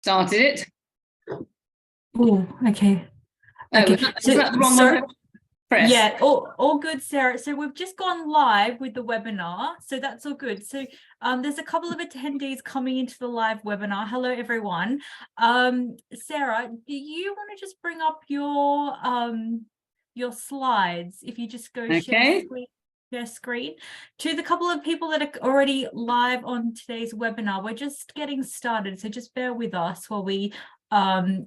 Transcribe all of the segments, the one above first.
Started it. Oh, okay. Okay. Was that the wrong one? Press. Yeah, all good, Sarah. So we've just gone live with the webinar, so that's all good. So there's a couple of attendees coming into the live webinar. Hello, everyone. Sarah, do you want to just bring up your slides? If you just go share screen to the couple of people that are already live on today's webinar. We're just getting started, so just bear with us while we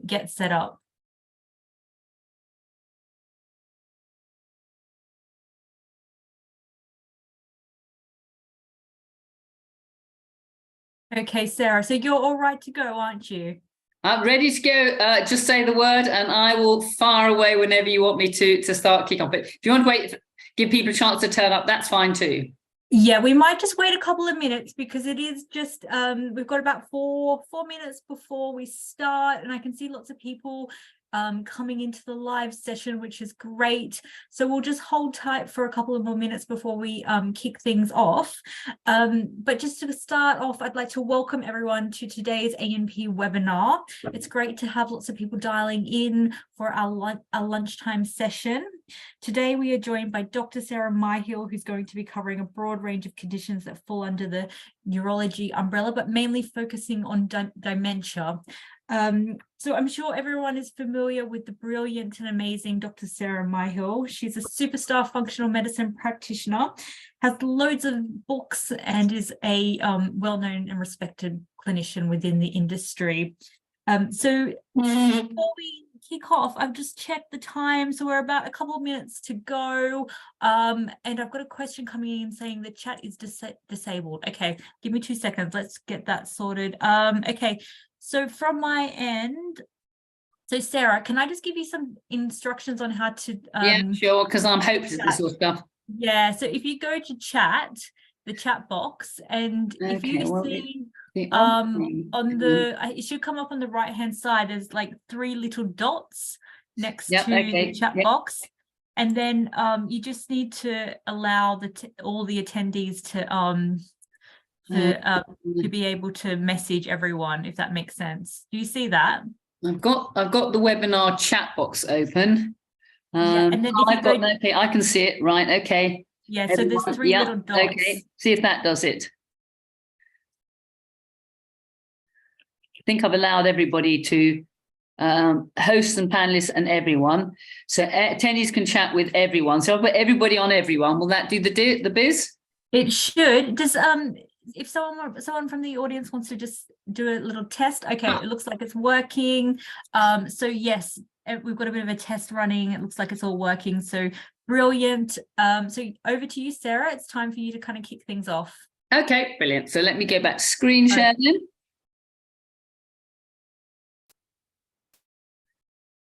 get set up. Okay, Sarah, so you're all right to go, aren't you? I'm ready to go. Just say the word and I will fire away whenever you want me to start kick off. But if you want to wait, give people a chance to turn up, that's fine too. Yeah, we might just wait a couple of minutes because it is just we've got about four minutes before we start, and I can see lots of people coming into the live session, which is great. So we'll just hold tight for a couple of more minutes before we kick things off. But just to start off, I'd like to welcome everyone to today's A&P webinar. It's great to have lots of people dialing in for our lunchtime session. Today we are joined by Dr. Sarah Myhill, who's going to be covering a broad range of conditions that fall under the neurology umbrella, but mainly focusing on dementia. So I'm sure everyone is familiar with the brilliant and amazing Dr. Sarah Myhill. She's a superstar functional medicine practitioner, has loads of books, and is a well-known and respected clinician within the industry. So before we kick off, I've just checked the time, so we're about a couple of minutes to go, and I've got a question coming in saying the chat is disabled. Okay, give me 2 seconds, let's get that sorted. Okay, so from my end, so Sarah, can I just give you some instructions on how to yeah, sure, because I'm hopeless at this sort of stuff. Yeah, so if you go to chat, the chat box, and if you see on the it should come up on the right hand side, there's like 3 little dots next to the chat box, and then you just need to allow all the attendees to be able to message everyone, if that makes sense. Do you see that? I've got the webinar chat box open. Yeah, and then okay, I can see it. Right, okay. Yeah, so there's 3 little dots. Okay, see if that does it. I think I've allowed everybody to hosts and panelists and everyone. So attendees can chat with everyone. So I'll put everybody on everyone. Will that do the biz? It should. Does if someone from the audience wants to just do a little test. Okay, It looks like it's working. So yes, we've got a bit of a test running. It looks like it's all working. So brilliant. So over to you, Sarah. It's time for you to kind of kick things off. Okay, brilliant. So let me go back to screen share then.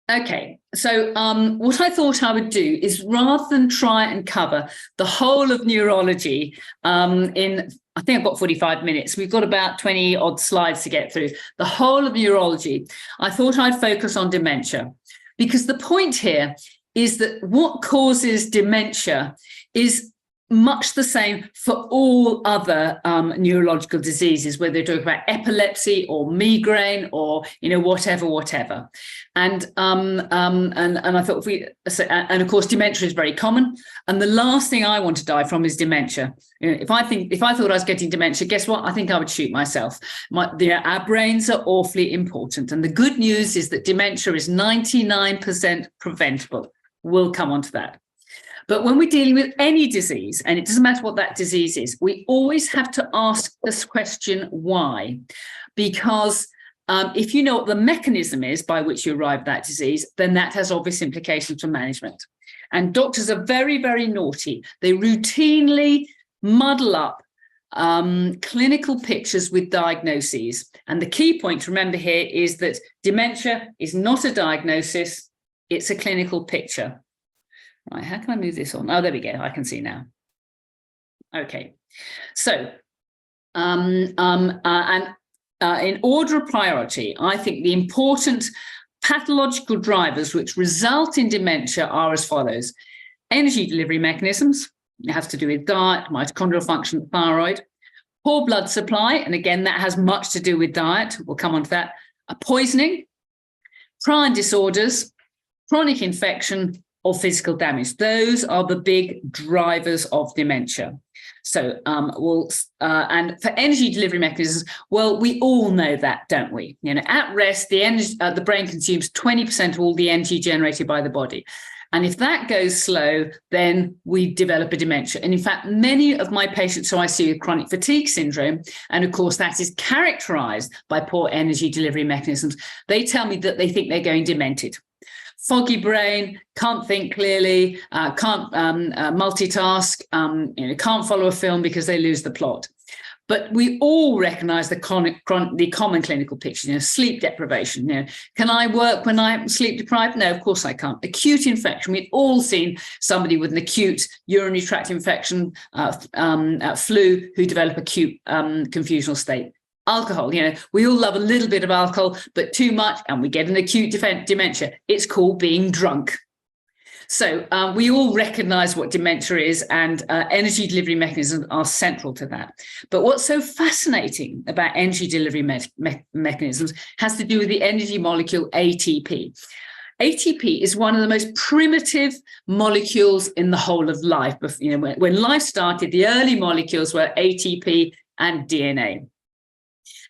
Okay, so what I thought I would do is, rather than try and cover the whole of neurology I think I've got 45 minutes. We've got about 20 odd slides to get through. The whole of neurology, I thought I'd focus on dementia, because the point here is that what causes dementia is much the same for all other neurological diseases, whether they're talking about epilepsy or migraine or whatever. And I thought and of course dementia is very common. And the last thing I want to die from is dementia. If I thought I was getting dementia, guess what? I think I would shoot myself. Our brains are awfully important. And the good news is that dementia is 99% preventable. We'll come on to that. But when we're dealing with any disease, and it doesn't matter what that disease is, we always have to ask this question, why? Because if you know what the mechanism is by which you arrive at that disease, then that has obvious implications for management. And doctors are very, very naughty. They routinely muddle up clinical pictures with diagnoses. And the key point to remember here is that dementia is not a diagnosis, it's a clinical picture. Right, how can I move this on? Oh, there we go. I can see now. Okay, so in order of priority, I think the important pathological drivers which result in dementia are as follows: energy delivery mechanisms, it has to do with diet, mitochondrial function, thyroid, poor blood supply, and again, that has much to do with diet. We'll come on to that. poisoning, prion disorders, chronic infection, or physical damage. Those are the big drivers of dementia. So, and for energy delivery mechanisms, well, we all know that, don't we? You know, at rest, the brain consumes 20% of all the energy generated by the body. And if that goes slow, then we develop a dementia. And in fact, many of my patients who I see with chronic fatigue syndrome, and of course that is characterized by poor energy delivery mechanisms, they tell me that they think they're going demented. Foggy brain, can't think clearly, can't multitask, can't follow a film because they lose the plot. But we all recognize the common clinical picture, sleep deprivation. Can I work when I'm sleep deprived? No, of course I can't. Acute infection. We've all seen somebody with an acute urinary tract infection, flu, who develop acute confusional state. Alcohol, we all love a little bit of alcohol, but too much, and we get an acute dementia. It's called being drunk. So we all recognize what dementia is, and energy delivery mechanisms are central to that. But what's so fascinating about energy delivery mechanisms has to do with the energy molecule ATP. ATP is one of the most primitive molecules in the whole of life. When life started, the early molecules were ATP and DNA.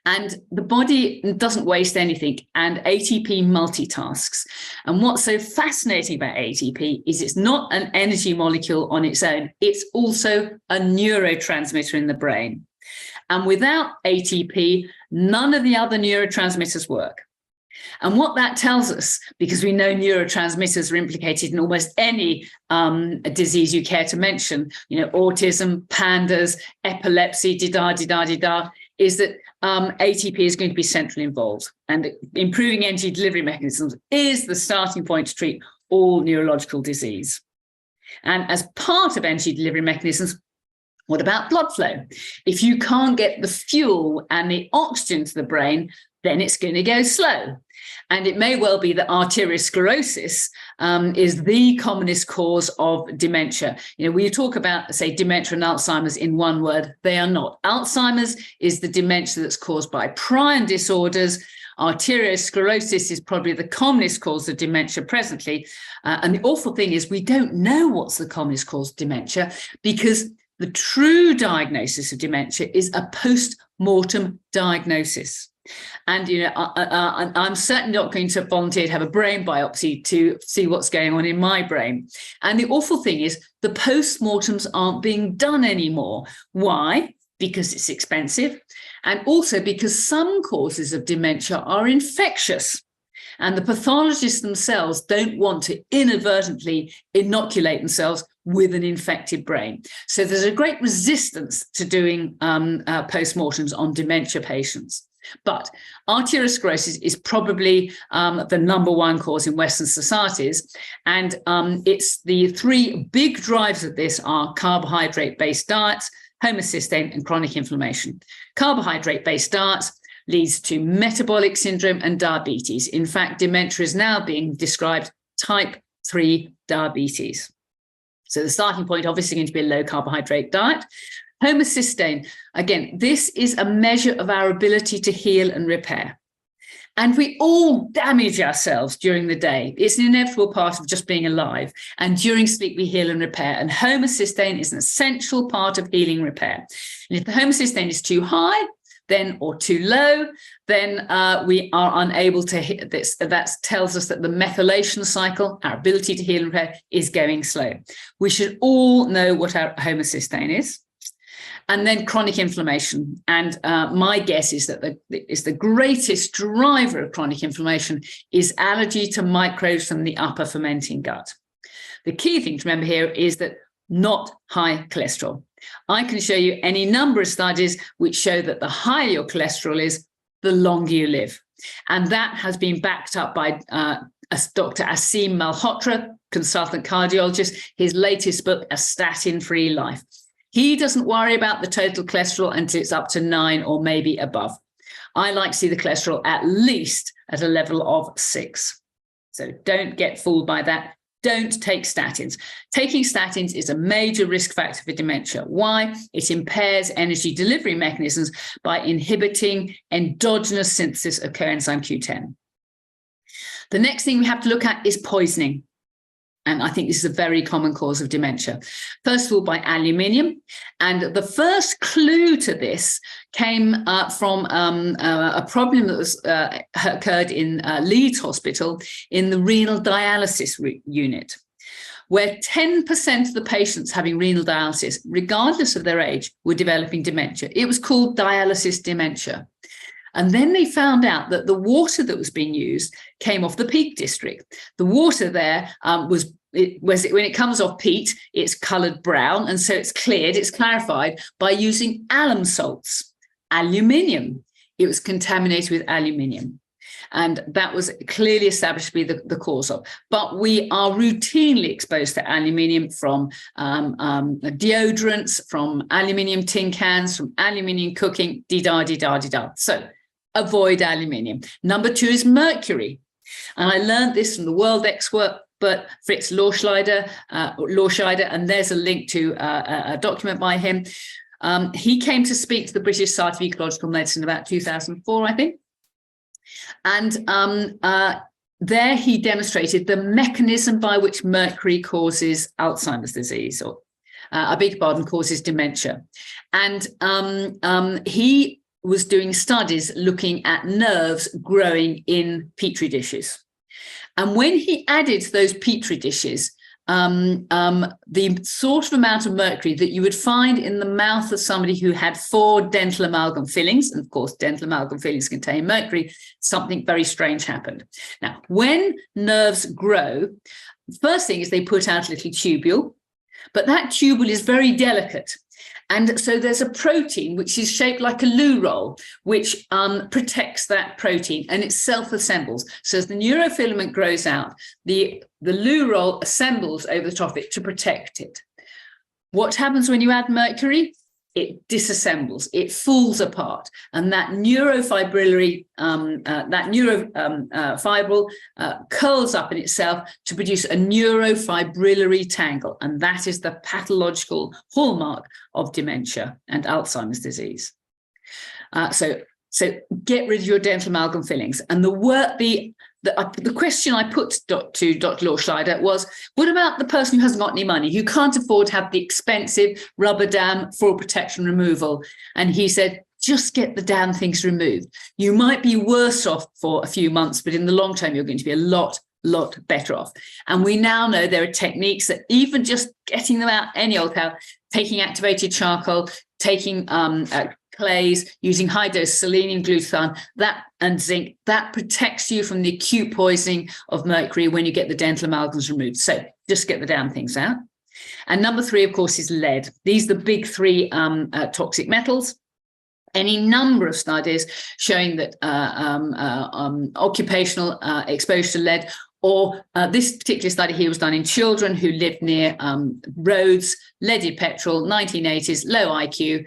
And the body doesn't waste anything, and ATP multitasks. And what's so fascinating about ATP is it's not an energy molecule on its own. It's also a neurotransmitter in the brain. And without ATP, none of the other neurotransmitters work. And what that tells us, because we know neurotransmitters are implicated in almost any disease you care to mention, autism, pandas, epilepsy, is that ATP is going to be centrally involved. And improving energy delivery mechanisms is the starting point to treat all neurological disease. And as part of energy delivery mechanisms, what about blood flow? If you can't get the fuel and the oxygen to the brain, then it's going to go slow. And it may well be that arteriosclerosis is the commonest cause of dementia. We talk about, say, dementia and Alzheimer's in one word. They are not. Alzheimer's is the dementia that's caused by prion disorders. Arteriosclerosis is probably the commonest cause of dementia presently. And the awful thing is we don't know what's the commonest cause of dementia, because the true diagnosis of dementia is a post-mortem diagnosis. And, I'm certainly not going to volunteer to have a brain biopsy to see what's going on in my brain. And the awful thing is the postmortems aren't being done anymore. Why? Because it's expensive, and also because some causes of dementia are infectious. And the pathologists themselves don't want to inadvertently inoculate themselves with an infected brain. So there's a great resistance to doing postmortems on dementia patients. But arteriosclerosis is probably the number one cause in Western societies. And it's the three big drivers of this are carbohydrate-based diets, homocysteine, and chronic inflammation. Carbohydrate-based diets leads to metabolic syndrome and diabetes. In fact, dementia is now being described type 3 diabetes. So the starting point obviously going to be a low carbohydrate diet. Homocysteine, again, this is a measure of our ability to heal and repair. And we all damage ourselves during the day. It's an inevitable part of just being alive. And during sleep, we heal and repair. And homocysteine is an essential part of healing repair. And if the homocysteine is too high, or too low, then we are unable to hit this. That tells us that the methylation cycle, our ability to heal and repair, is going slow. We should all know what our homocysteine is. And then chronic inflammation. And my guess is that the greatest driver of chronic inflammation is allergy to microbes from the upper fermenting gut. The key thing to remember here is that not high cholesterol. I can show you any number of studies which show that the higher your cholesterol is, the longer you live. And that has been backed up by Dr. Aseem Malhotra, consultant cardiologist, his latest book, A Statin-Free Life. He doesn't worry about the total cholesterol until it's up to 9 or maybe above. I like to see the cholesterol at least at a level of 6. So don't get fooled by that. don't take statins. Taking statins is a major risk factor for dementia. Why? It impairs energy delivery mechanisms by inhibiting endogenous synthesis of coenzyme Q10. The next thing we have to look at is poisoning. And I think this is a very common cause of dementia. First of all, by aluminium. And the first clue to this came from a problem that was occurred in Leeds Hospital in the renal dialysis unit, where 10% of the patients having renal dialysis, regardless of their age, were developing dementia. It was called dialysis dementia. And then they found out that the water that was being used came off the Peak District. The water there when it comes off peat, it's coloured brown, and so it's cleared, it's clarified by using alum salts, aluminium. It was contaminated with aluminium. And that was clearly established to be the cause of. But we are routinely exposed to aluminium from deodorants, from aluminium tin cans, from aluminium cooking, dee-da. So avoid aluminium. Number 2 is mercury. And I learned this from the world expert, but Fritz Lorscheider, and there's a link to a document by him. He came to speak to the British Society of Ecological Medicine about 2004, I think. And there he demonstrated the mechanism by which mercury causes Alzheimer's disease, or I beg your pardon, causes dementia. And he was doing studies looking at nerves growing in petri dishes. And when he added those petri dishes, the sort of amount of mercury that you would find in the mouth of somebody who had 4 dental amalgam fillings, and of course, dental amalgam fillings contain mercury, something very strange happened. Now, when nerves grow, the first thing is they put out a little tubule, but that tubule is very delicate. And so there's a protein which is shaped like a loo roll, which protects that protein, and it self-assembles. So as the neurofilament grows out, the loo roll assembles over the top of it to protect it. What happens when you add mercury? It disassembles, it falls apart, and that neurofibrillary, fibril curls up in itself to produce a neurofibrillary tangle, and that is the pathological hallmark of dementia and Alzheimer's disease. So get rid of your dental amalgam fillings. And the question I put to Dr. Lorscheider was, what about the person who hasn't got any money, who can't afford to have the expensive rubber dam fraud protection removal? And he said, just get the damn things removed. You might be worse off for a few months, but in the long term, you're going to be a lot better off. And we now know there are techniques that even just getting them out any old how, taking activated charcoal, taking clays, using high-dose selenium, glutathione, and zinc, that protects you from the acute poisoning of mercury when you get the dental amalgams removed. So just get the damn things out. And number 3, of course, is lead. These are the big 3 toxic metals. Any number of studies showing that occupational exposure to lead, or this particular study here was done in children who lived near roads, leaded petrol, 1980s, low IQ,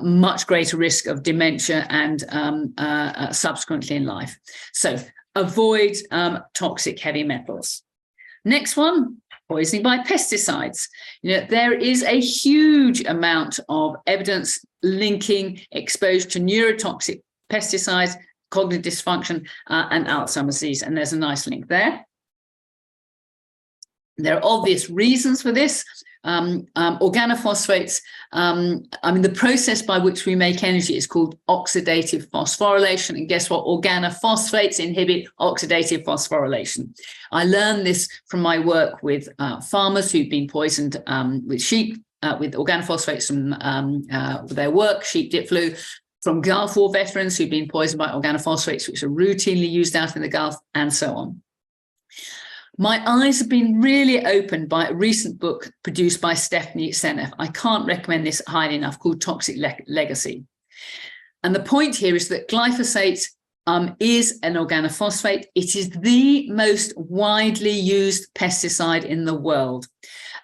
much greater risk of dementia and subsequently in life. So avoid toxic heavy metals. Next one, poisoning by pesticides. There is a huge amount of evidence linking exposure to neurotoxic pesticides, cognitive dysfunction, and Alzheimer's disease. And there's a nice link there. There are obvious reasons for this. Organophosphates, the process by which we make energy is called oxidative phosphorylation. And guess what? Organophosphates inhibit oxidative phosphorylation. I learned this from my work with farmers who've been poisoned with sheep, with organophosphates from their work, sheep dip flu, from Gulf War veterans who've been poisoned by organophosphates, which are routinely used out in the Gulf, and so on. My eyes have been really opened by a recent book produced by Stephanie Seneff. I can't recommend this highly enough, called Toxic Legacy. And the point here is that glyphosate is an organophosphate. It is the most widely used pesticide in the world.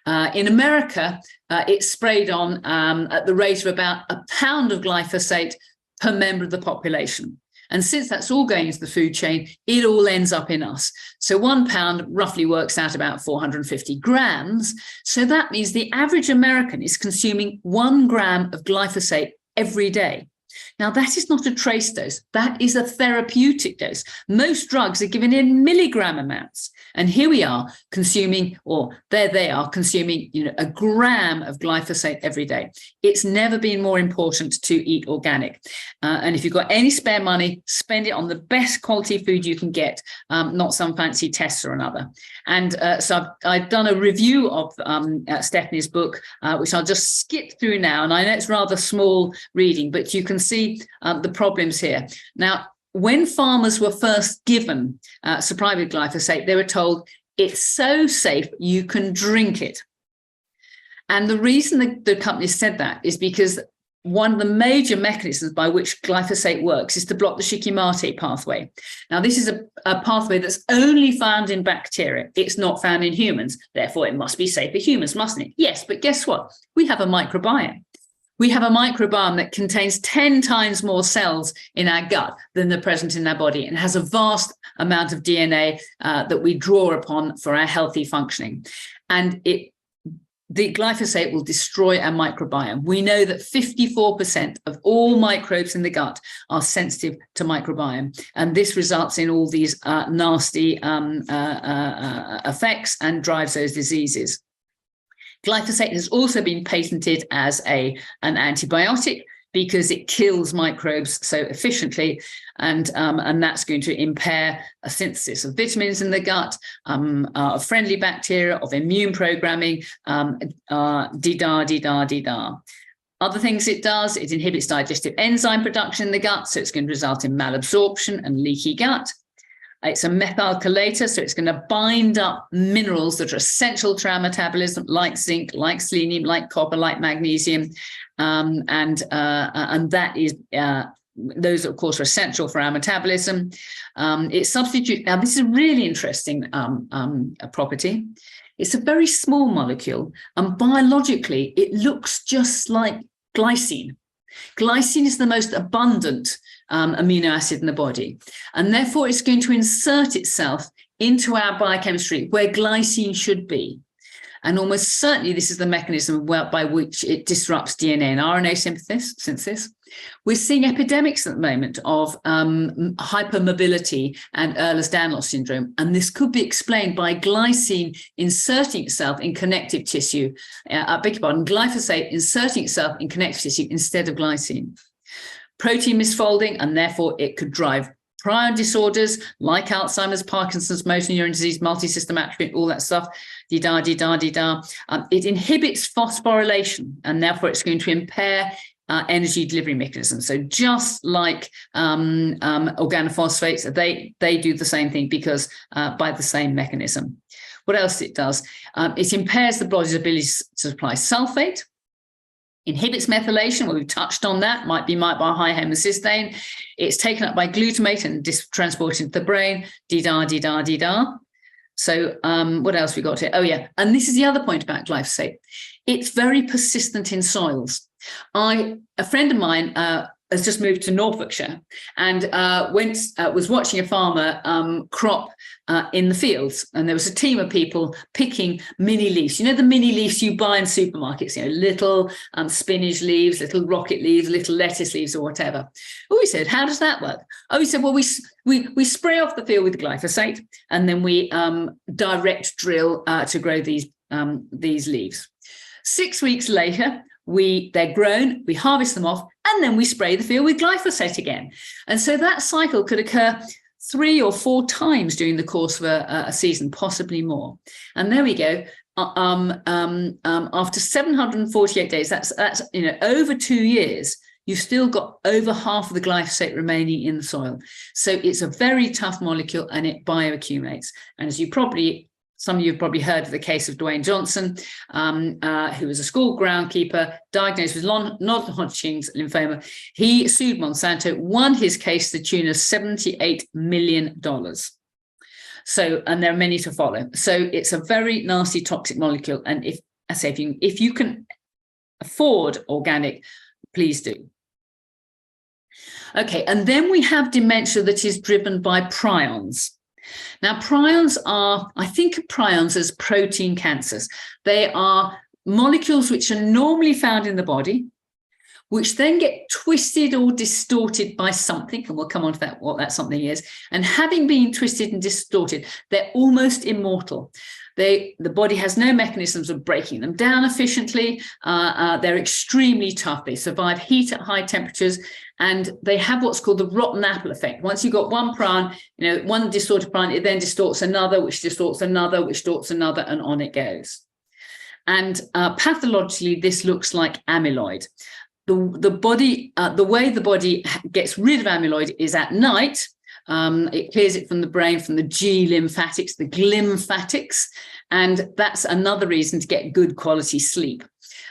In America, it's sprayed on at the rate of about a pound of glyphosate per member of the population. And since that's all going into the food chain, it all ends up in us. So 1 pound roughly works out about 450 grams. So that means the average American is consuming 1 gram of glyphosate every day. Now, that is not a trace dose. That is a therapeutic dose. Most drugs are given in milligram amounts. And here we are consuming, or there they are consuming, 1 gram of glyphosate every day. It's never been more important to eat organic. And if you've got any spare money, spend it on the best quality food you can get, not some fancy test or another. And so I've done a review of Stephanie's book, which I'll just skip through now. And I know it's rather small reading, but you can see the problems here. Now, when farmers were first given supply with glyphosate, they were told it's so safe you can drink it. And the reason the company said that is because one of the major mechanisms by which glyphosate works is to block the Shikimate pathway. Now, this is a pathway that's only found in bacteria. It's not found in humans. Therefore, it must be safe for humans, mustn't it? Yes, but guess what? We have a microbiome. We have a microbiome that contains 10 times more cells in our gut than are present in our body, and has a vast amount of DNA that we draw upon for our healthy functioning. And the glyphosate will destroy our microbiome. We know that 54% of all microbes in the gut are sensitive to microbiome, and this results in all these nasty effects and drives those diseases. Glyphosate has also been patented as an antibiotic because it kills microbes so efficiently, and that's going to impair a synthesis of vitamins in the gut, of friendly bacteria, of immune programming, Other things it does, it inhibits digestive enzyme production in the gut, so it's going to result in malabsorption and leaky gut. It's a methylchelator, so it's going to bind up minerals that are essential to our metabolism, like zinc, like selenium, like copper, like magnesium, and that is those, of course, are essential for our metabolism. It substitutes. Now, this is a really interesting property. It's a very small molecule, and biologically, it looks just like glycine. Glycine is the most abundant amino acid in the body, and therefore it's going to insert itself into our biochemistry where glycine should be. And almost certainly this is the mechanism by which it disrupts DNA and RNA synthesis. We're seeing epidemics at the moment of hypermobility and Ehlers-Danlos syndrome, and this could be explained by glycine inserting itself in connective tissue, glyphosate inserting itself in connective tissue instead of glycine. Protein misfolding, and therefore it could drive prion disorders like Alzheimer's, Parkinson's, motor neuron disease, multisystem atrophy, all that stuff. It inhibits phosphorylation, and therefore it's going to impair energy delivery mechanisms. So just like organophosphates, they do the same thing because by the same mechanism. What else it does? It impairs the body's ability to supply sulfate, inhibits methylation, well, we've touched on that, might be by high homocysteine. It's taken up by glutamate and transported to the brain, So what else we got here? Oh, yeah. And this is the other point about glyphosate. It's very persistent in soils. A friend of mine has just moved to Norfolkshire and was watching a farmer crop in the fields, and there was a team of people picking mini leaves. You know, the mini leaves you buy in supermarkets, little spinach leaves, little rocket leaves, little lettuce leaves, or whatever. Oh, he said, how does that work? Oh, he said, well, we spray off the field with glyphosate, and then we direct drill to grow these leaves. 6 weeks later, they're grown, we harvest them off, and then we spray the field with glyphosate again. And so that cycle could occur 3 or 4 times during the course of a season, possibly more. And there we go. After 748 days, that's over 2 years, you've still got over half of the glyphosate remaining in the soil. So it's a very tough molecule, and it bioaccumulates. And as some of you have probably heard of the case of Dwayne Johnson, who was a school groundkeeper diagnosed with non-Hodgkin's lymphoma. He sued Monsanto, won his case to the tune of $78 million. So, and there are many to follow. So it's a very nasty, toxic molecule. And if you can afford organic, please do. Okay, and then we have dementia that is driven by prions. Now, prions are, I think of prions as protein cancers. They are molecules which are normally found in the body, which then get twisted or distorted by something, and we'll come on to that, what that something is. And having been twisted and distorted, they're almost immortal. The body has no mechanisms of breaking them down efficiently. They're extremely tough. They survive heat at high temperatures, and they have what's called the rotten apple effect. Once you've got one prion, one distorted prion, it then distorts another, which distorts another, which distorts another, and on it goes. And pathologically, this looks like amyloid. The body, the way the body gets rid of amyloid is at night. It clears it from the brain, from the G lymphatics, the glymphatics, and that's another reason to get good quality sleep.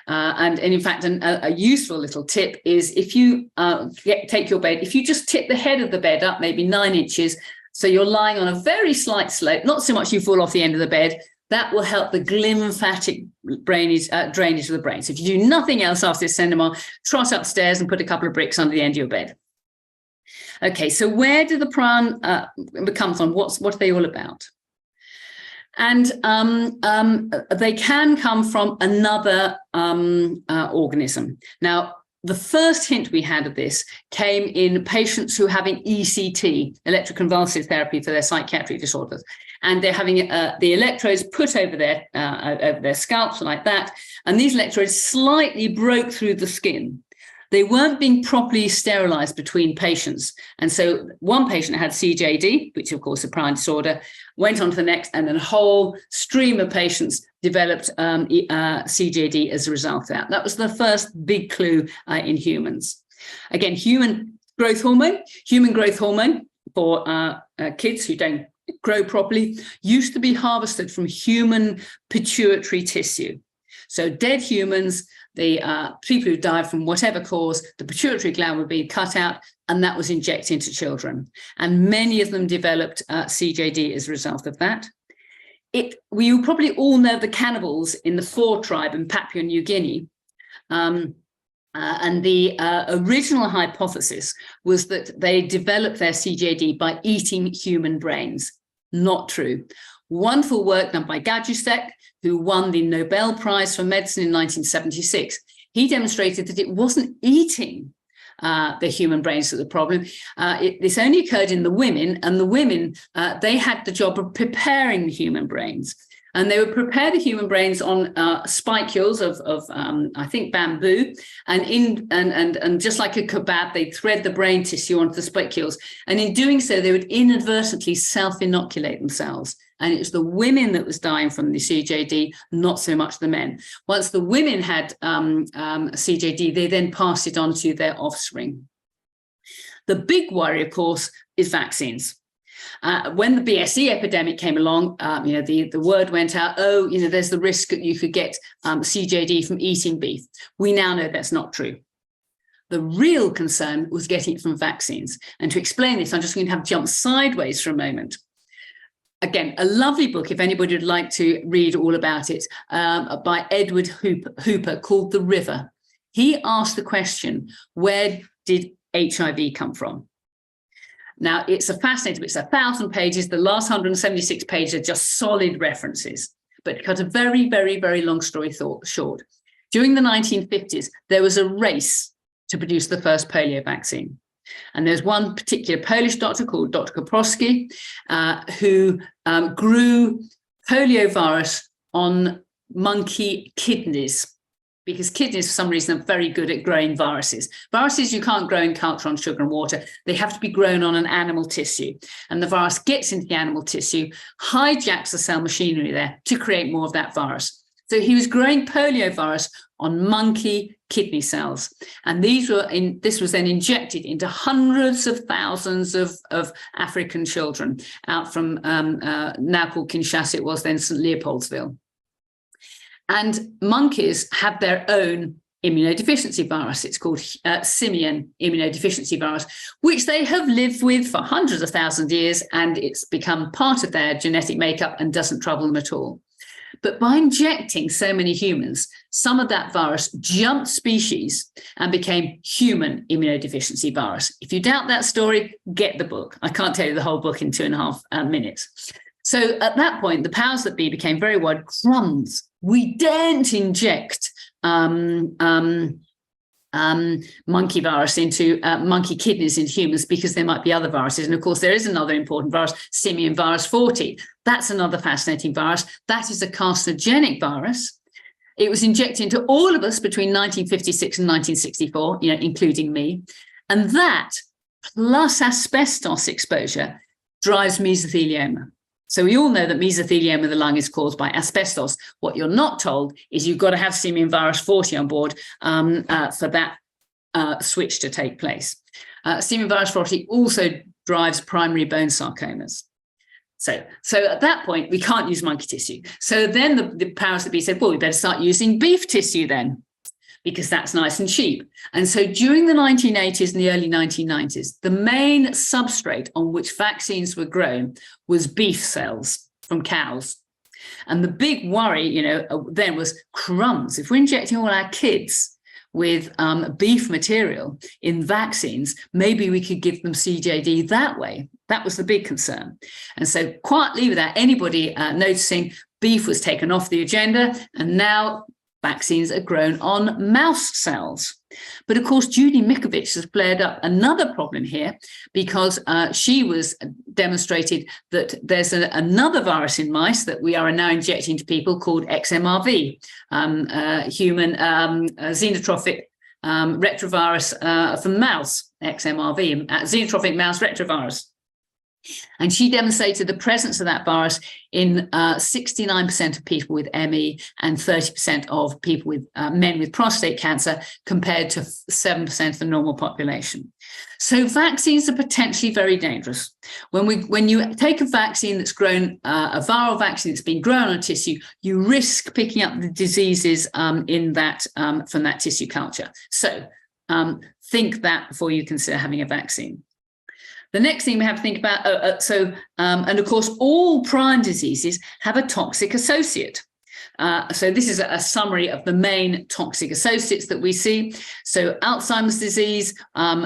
And in fact, a useful little tip is if you take your bed, if you just tip the head of the bed up maybe 9 inches, so you're lying on a very slight slope, not so much you fall off the end of the bed, that will help the glymphatic drainage of the brain. So if you do nothing else after this seminar, trot upstairs and put a couple of bricks under the end of your bed. Okay, so where do the prion come from? What are they all about? And they can come from another organism. Now, the first hint we had of this came in patients who are having ECT, electroconvulsive therapy, for their psychiatric disorders. And they're having the electrodes put over their scalps like that. And these electrodes slightly broke through the skin. They weren't being properly sterilized between patients. And so one patient had CJD, which of course is a prion disorder, went on to the next, and then a whole stream of patients developed CJD as a result of that. That was the first big clue in humans. Again, human growth hormone for kids who don't grow properly used to be harvested from human pituitary tissue. So dead humans, the people who died from whatever cause, the pituitary gland would be cut out, and that was injected into children. And many of them developed CJD as a result of that. We probably all know the cannibals in the Fore tribe in Papua New Guinea. And the original hypothesis was that they developed their CJD by eating human brains. Not true. Wonderful work done by Gajdusek, who won the Nobel Prize for Medicine in 1976. He demonstrated that it wasn't eating the human brains that was the problem. This only occurred in the women, and the women, they had the job of preparing the human brains. And they would prepare the human brains on spicules of I think, bamboo, and just like a kebab, they thread the brain tissue onto the spicules. And in doing so, they would inadvertently self-inoculate themselves. And it was the women that was dying from the CJD, not so much the men. Once the women had CJD, they then passed it on to their offspring. The big worry, of course, is vaccines. When the BSE epidemic came along, the word went out, there's the risk that you could get CJD from eating beef. We now know that's not true. The real concern was getting it from vaccines. And to explain this, I'm just going to have to jump sideways for a moment. Again, a lovely book, if anybody would like to read all about it, by Edward Hooper, called The River. He asked the question, where did HIV come from? Now, it's a fascinating, it's 1,000 pages. The last 176 pages are just solid references. But to cut a very, very, very long story short, during the 1950s, there was a race to produce the first polio vaccine. And there's one particular Polish doctor called Dr. Koprowski, who grew poliovirus on monkey kidneys, because kidneys, for some reason, are very good at growing viruses. Viruses you can't grow in culture on sugar and water. They have to be grown on an animal tissue. And the virus gets into the animal tissue, hijacks the cell machinery there to create more of that virus. So he was growing poliovirus on monkey kidney cells. And this was then injected into hundreds of thousands of African children out from now called Kinshasa, it was then St. Leopoldsville. And monkeys have their own immunodeficiency virus. It's called simian immunodeficiency virus, which they have lived with for hundreds of thousands of years, and it's become part of their genetic makeup and doesn't trouble them at all. But by injecting so many humans, some of that virus jumped species and became human immunodeficiency virus. If you doubt that story, get the book. I can't tell you the whole book in 2.5 minutes. So at that point, the powers that be became very worried. Crumbs. We daren't inject monkey virus into monkey kidneys in humans because there might be other viruses. And of course, there is another important virus, simian virus 40. That's another fascinating virus. That is a carcinogenic virus. It was injected into all of us between 1956 and 1964, including me. And that, plus asbestos exposure, drives mesothelioma. So we all know that mesothelioma of the lung is caused by asbestos. What you're not told is you've got to have simian virus 40 on board for that switch to take place. Simian virus 40 also drives primary bone sarcomas. So at that point, we can't use monkey tissue. So then the powers that be said, well, we better start using beef tissue then, because that's nice and cheap. And so during the 1980s and the early 1990s, the main substrate on which vaccines were grown was beef cells from cows. And the big worry, then was crumbs. If we're injecting all our kids with beef material in vaccines, maybe we could give them CJD that way. That was the big concern. And so quietly, without anybody noticing, beef was taken off the agenda, and now vaccines are grown on mouse cells. But of course, Judy Mikovits has flared up another problem here, because she was demonstrated that there's another virus in mice that we are now injecting to people called XMRV, human xenotrophic retrovirus from mouse, XMRV, xenotrophic mouse retrovirus. And she demonstrated the presence of that virus in 69% of people with ME and 30% of people with men with prostate cancer, compared to 7% of the normal population. So vaccines are potentially very dangerous. When you take a vaccine that's grown, a viral vaccine that's been grown on tissue, you risk picking up the diseases in that from that tissue culture. So think that before you consider having a vaccine. The next thing we have to think about, and of course, all prion diseases have a toxic associate. So this is a summary of the main toxic associates that we see. So Alzheimer's disease,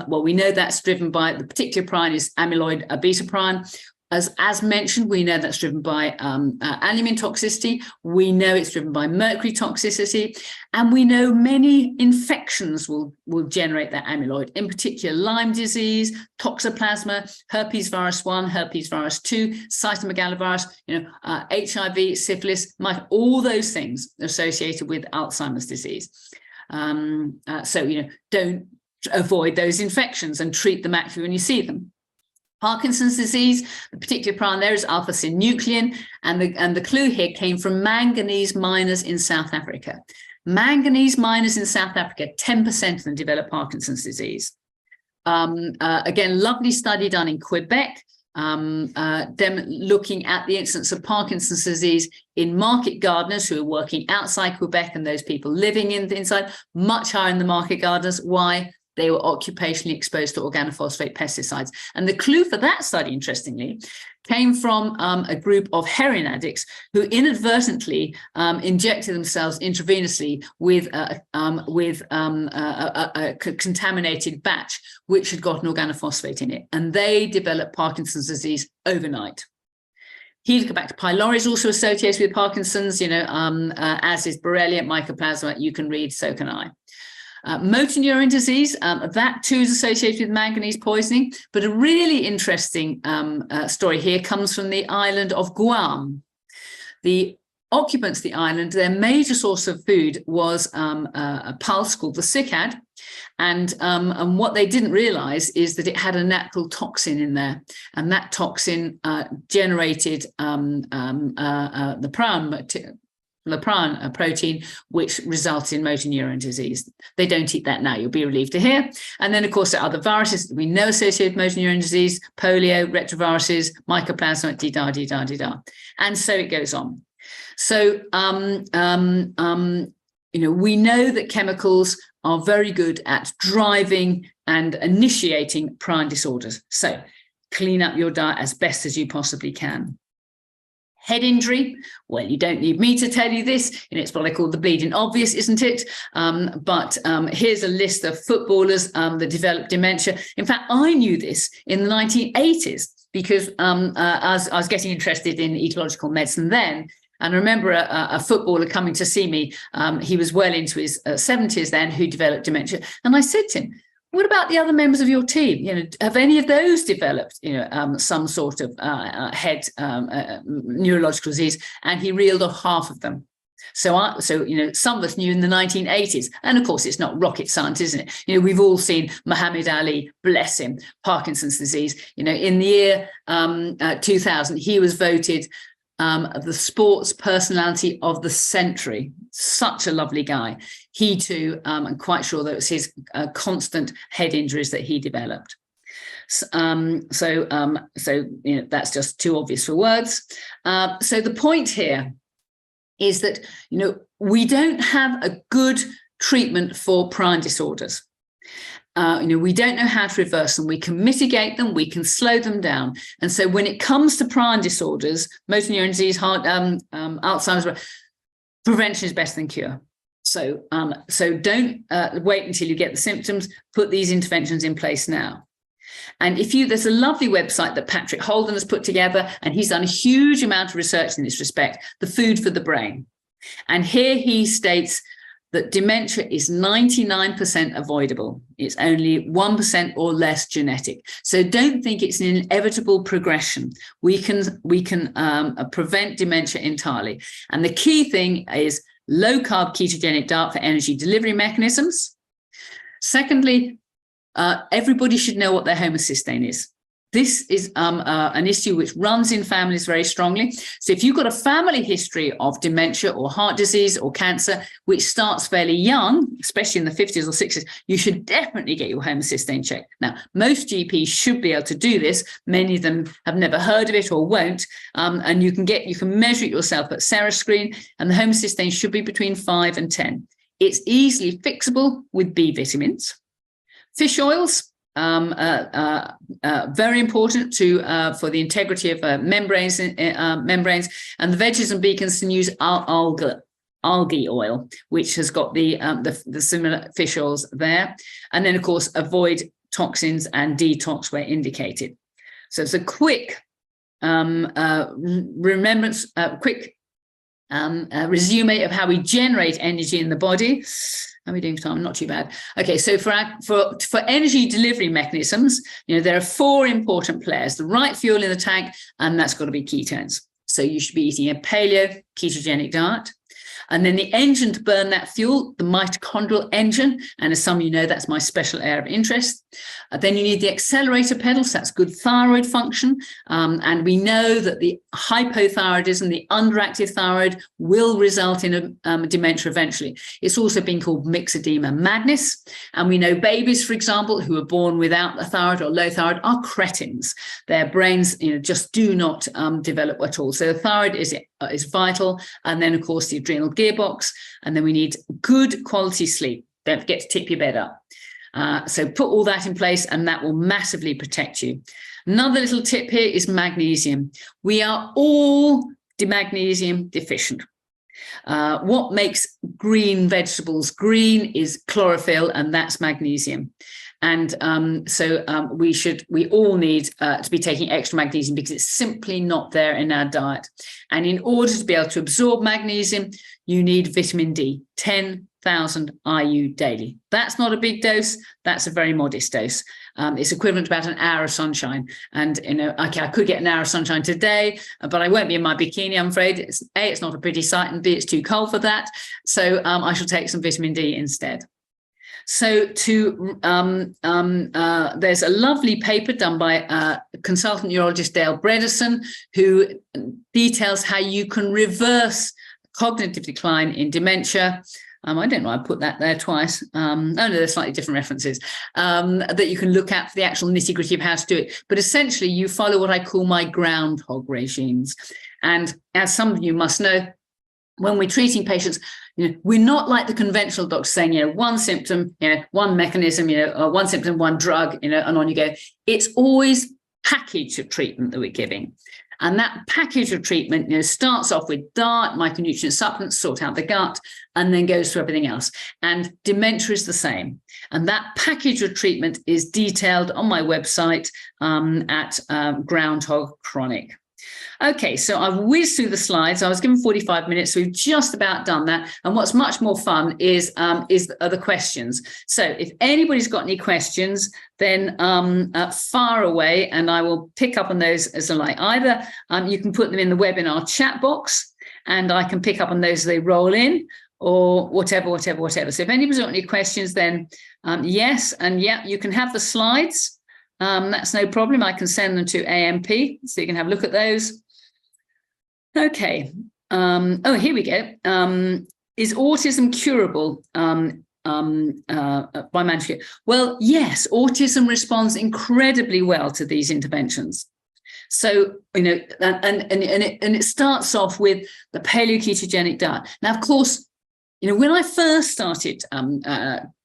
we know that's driven by the particular prion is amyloid beta prion. As mentioned, we know that's driven by aluminum toxicity. We know it's driven by mercury toxicity. And we know many infections will generate that amyloid, in particular Lyme disease, toxoplasma, herpes virus 1, herpes virus 2, cytomegalovirus, HIV, syphilis, all those things associated with Alzheimer's disease. Don't avoid those infections and treat them actively when you see them. Parkinson's disease, the particular prion there is alpha-synuclein, and the clue here came from manganese miners in South Africa. Manganese miners in South Africa, 10% of them develop Parkinson's disease. Again, lovely study done in Quebec, looking at the incidence of Parkinson's disease in market gardeners who are working outside Quebec, and those people living inside, much higher in the market gardeners. Why? They were occupationally exposed to organophosphate pesticides. And the clue for that study, interestingly, came from a group of heroin addicts who inadvertently injected themselves intravenously with a contaminated batch, which had got an organophosphate in it. And they developed Parkinson's disease overnight. Helicobacter pylori is also associated with Parkinson's, as is Borrelia, Mycoplasma. You can read, so can I. Motor neuron disease, that too is associated with manganese poisoning, but a really interesting story here comes from the island of Guam. The occupants of the island, their major source of food was a pulse called the cicad, and what they didn't realize is that it had a natural toxin in there, and that toxin generated the prion protein, which results in motor neuron disease. They don't eat that now, you'll be relieved to hear. And then, of course, there are other viruses that we know associated with motor neuron disease, polio, retroviruses, mycoplasma, da. And so it goes on. So, we know that chemicals are very good at driving and initiating prion disorders. So clean up your diet as best as you possibly can. Head injury, well, you don't need me to tell you this, and it's what I call the bleeding obvious, isn't it? But here's a list of footballers that developed dementia. In fact, I knew this in the 1980s because as I was getting interested in ecological medicine then. And I remember a footballer coming to see me. He was well into his 70s then, who developed dementia. And I said to him, what about the other members of your team? You know, have any of those developed, some sort of head neurological disease? And he reeled off half of them. So some of us knew in the 1980s, and of course, it's not rocket science, isn't it? We've all seen Muhammad Ali, bless him, Parkinson's disease. In the year 2000, he was voted the sports personality of the century. Such a lovely guy. He too, I'm quite sure that it was his constant head injuries that he developed. So that's just too obvious for words. So the point here is that we don't have a good treatment for prion disorders. We don't know how to reverse them. We can mitigate them. We can slow them down. And so when it comes to prion disorders, motor neuron disease, heart, Alzheimer's, prevention is better than cure. So don't wait until you get the symptoms. Put these interventions in place now. And there's a lovely website that Patrick Holden has put together, and he's done a huge amount of research in this respect, The Food for the Brain. And here he states that dementia is 99% avoidable. It's only 1% or less genetic. So don't think it's an inevitable progression. We can prevent dementia entirely. And the key thing is low-carb ketogenic diet for energy delivery mechanisms. Secondly, everybody should know what their homocysteine is. This is an issue which runs in families very strongly. So if you've got a family history of dementia or heart disease or cancer, which starts fairly young, especially in the 50s or 60s, you should definitely get your homocysteine checked. Now, most GPs should be able to do this. Many of them have never heard of it or won't. And you can measure it yourself at Seroscreen, and the homocysteine should be between 5 and 10. It's easily fixable with B vitamins. Fish oils, very important for the integrity of membranes, and the veggies and vegans can use algae oil, which has got the similar fish oils there, and then of course avoid toxins and detox where indicated. So it's a quick remembrance, resume of how we generate energy in the body. How are we doing for time? Not too bad. Okay, so for energy delivery mechanisms, there are 4 important players: the right fuel in the tank, and that's got to be ketones. So you should be eating a paleo ketogenic diet. And then the engine to burn that fuel, the mitochondrial engine, and as some of you know, that's my special area of interest. Then you need the accelerator pedals, that's good thyroid function. And we know that the hypothyroidism, the underactive thyroid, will result in a dementia eventually. It's also been called myxedema madness. And we know babies, for example, who are born without a thyroid or low thyroid are cretins. Their brains just do not develop at all. So the thyroid is vital. And then, of course, the adrenal gearbox. And then we need good quality sleep. Don't forget to tip your bed up. So put all that in place, and that will massively protect you. Another little tip here is magnesium. We are all magnesium deficient. What makes green vegetables green is chlorophyll, and that's magnesium. And we all need to be taking extra magnesium because it's simply not there in our diet. And in order to be able to absorb magnesium, you need vitamin D, 10,000 IU daily. That's not a big dose. That's a very modest dose. It's equivalent to about an hour of sunshine. And, okay, I could get an hour of sunshine today, but I won't be in my bikini, I'm afraid. It's not a pretty sight, and B, it's too cold for that. So I shall take some vitamin D instead. So there's a lovely paper done by consultant neurologist Dale Bredesen, who details how you can reverse cognitive decline in dementia. I don't know, I put that there twice. No, they're slightly different references that you can look at for the actual nitty-gritty of how to do it. But essentially, you follow what I call my groundhog regimes. And as some of you must know, when we're treating patients, we're not like the conventional doctor saying, one symptom, one mechanism, one symptom, one drug, and on you go. It's always package of treatment that we're giving. And that package of treatment, starts off with DART, micronutrient supplements, sort out the gut, and then goes to everything else. And dementia is the same. And that package of treatment is detailed on my website at Groundhog Chronic. Okay, so I've whizzed through the slides. I was given 45 minutes, so we've just about done that. And what's much more fun is the questions. So if anybody's got any questions, then fire away, and I will pick up on those as I like. Either you can put them in the webinar chat box, and I can pick up on those as they roll in, or whatever. So if anybody's got any questions, then yes, and yeah, you can have the slides. That's no problem. I can send them to AMP, so you can have a look at those. Okay. Here we go. Is autism curable by management? Well, yes, autism responds incredibly well to these interventions. So, and it starts off with the paleo-ketogenic diet. Now, of course, when I first started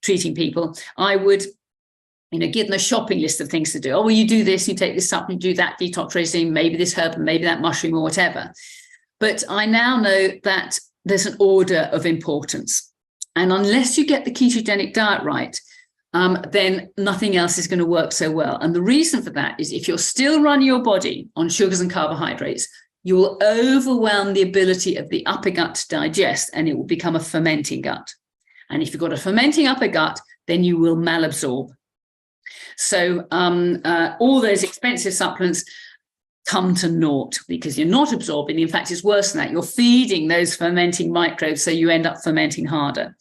treating people, I would give them a shopping list of things to do. Oh, well, you do this, you take this supplement, do that detox regime, maybe this herb, maybe that mushroom or whatever. But I now know that there's an order of importance. And unless you get the ketogenic diet right, then nothing else is going to work so well. And the reason for that is if you're still running your body on sugars and carbohydrates, you will overwhelm the ability of the upper gut to digest, and it will become a fermenting gut. And if you've got a fermenting upper gut, then you will malabsorb. So all those expensive supplements come to naught because you're not absorbing. In fact, it's worse than that. You're feeding those fermenting microbes, so you end up fermenting harder.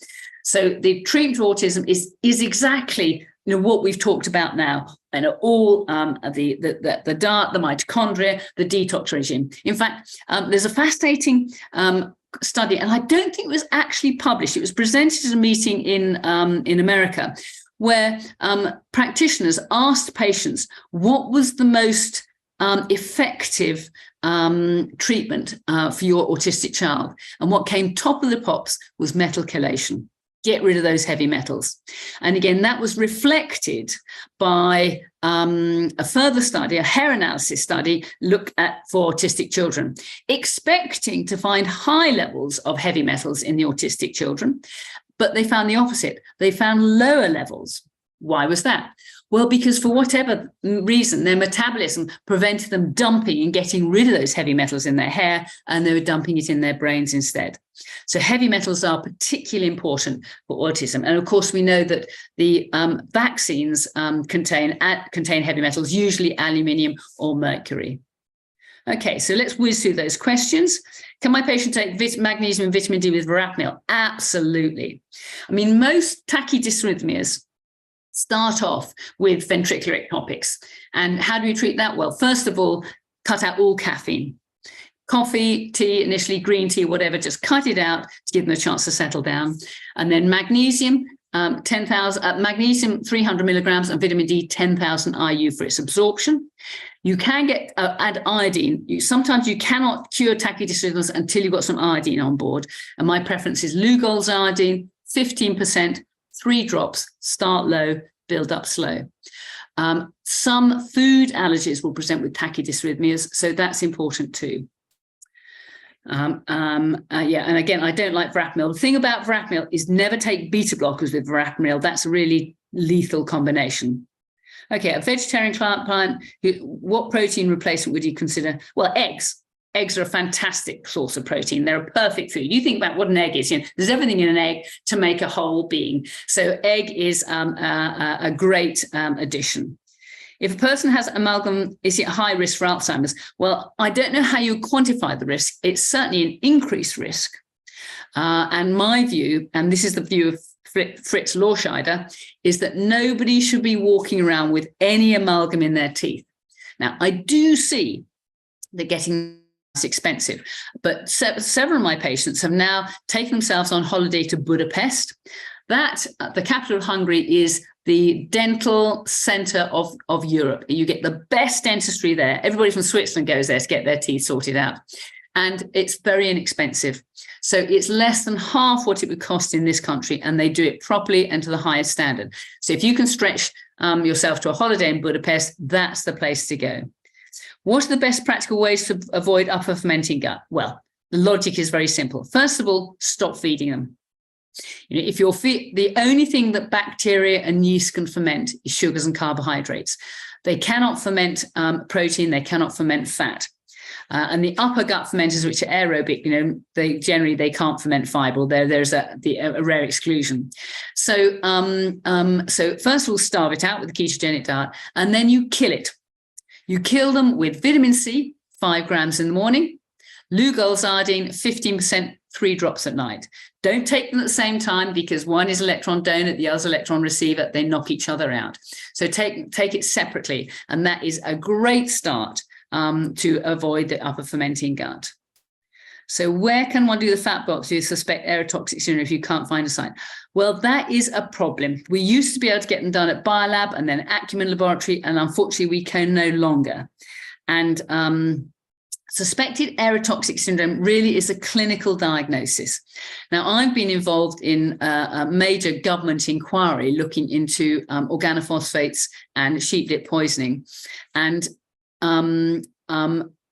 So the treatment for autism is exactly what we've talked about now, and all the DART, the mitochondria, the detox regime. In fact, there's a fascinating study, and I don't think it was actually published. It was presented at a meeting in America, where practitioners asked patients what was the most effective treatment for your autistic child. And what came top of the pops was metal chelation. Get rid of those heavy metals. And again, that was reflected by a further study, a hair analysis study, looked at for autistic children, expecting to find high levels of heavy metals in the autistic children. But they found the opposite. They found lower levels. Why was that? Well, because for whatever reason, their metabolism prevented them dumping and getting rid of those heavy metals in their hair, and they were dumping it in their brains instead. So heavy metals are particularly important for autism. And of course, we know that the vaccines contain heavy metals, usually aluminium or mercury. Okay, so let's whiz through those questions. Can my patient take magnesium and vitamin D with verapamil? Absolutely. I mean, most tachydysrhythmias start off with ventricular ectopics. And how do we treat that? Well, first of all, cut out all caffeine. Coffee, tea, initially green tea, whatever, just cut it out to give them a chance to settle down. And then magnesium, 10,000, magnesium 300 milligrams, and vitamin D 10,000 IU for its absorption. You can get add iodine. Sometimes you cannot cure tachydysrhythmias until you've got some iodine on board. And my preference is Lugol's iodine, 15%, 3 drops, start low, build up slow. Some food allergies will present with tachydysrhythmias, so that's important too. And again, I don't like verapamil. The thing about verapamil is never take beta blockers with verapamil. That's a really lethal combination. Okay, a vegetarian client, what protein replacement would you consider? Well, eggs. Eggs are a fantastic source of protein. They're a perfect food. You think about what an egg is. There's everything in an egg to make a whole being. So egg is a great addition. If a person has amalgam, is it high risk for Alzheimer's? Well, I don't know how you quantify the risk. It's certainly an increased risk. And my view, and this is the view of Fritz Lorscheider, is that nobody should be walking around with any amalgam in their teeth. Now, I do see that getting expensive, but several of my patients have now taken themselves on holiday to Budapest. That, the capital of Hungary, is the dental center of Europe. You get the best dentistry there. Everybody from Switzerland goes there to get their teeth sorted out. And it's very inexpensive. So it's less than half what it would cost in this country, and they do it properly and to the highest standard. So if you can stretch yourself to a holiday in Budapest, that's the place to go. What are the best practical ways to avoid upper fermenting gut? Well, the logic is very simple. First of all, stop feeding them. If you're the only thing that bacteria and yeast can ferment is sugars and carbohydrates. They cannot ferment protein, they cannot ferment fat. And the upper gut fermenters, which are aerobic, they can't ferment fiber. There's a rare exclusion. So, so first of all, starve it out with a ketogenic diet, and then you kill it. You kill them with vitamin C, 5 grams in the morning, Lugol-Zardine, 15%, 3 drops at night. Don't take them at the same time because one is electron donor, the other electron receiver. They knock each other out. So take it separately, and that is a great start to avoid the upper fermenting gut. So where can one do the fat box if you suspect aerotoxic syndrome if you can't find a site? Well, that is a problem. We used to be able to get them done at Biolab and then Acumen Laboratory, and unfortunately we can no longer. And suspected aerotoxic syndrome really is a clinical diagnosis. Now, I've been involved in a major government inquiry looking into organophosphates and sheep lip poisoning. And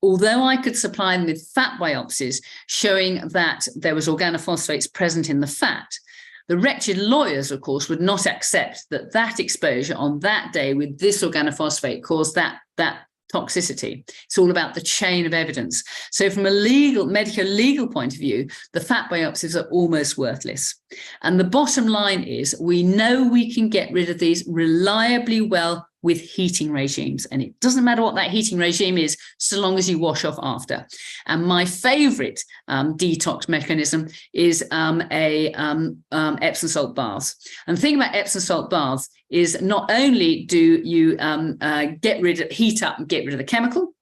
although I could supply them with fat biopsies showing that there was organophosphates present in the fat, the wretched lawyers, of course, would not accept that that exposure on that day with this organophosphate caused that toxicity. It's all about the chain of evidence. So from a medical legal point of view, the fat biopsies are almost worthless. And the bottom line is we know we can get rid of these reliably well with heating regimes. And it doesn't matter what that heating regime is, so long as you wash off after. And my favorite detox mechanism is Epsom salt baths. And the thing about Epsom salt baths is not only do you heat up and get rid of the chemical,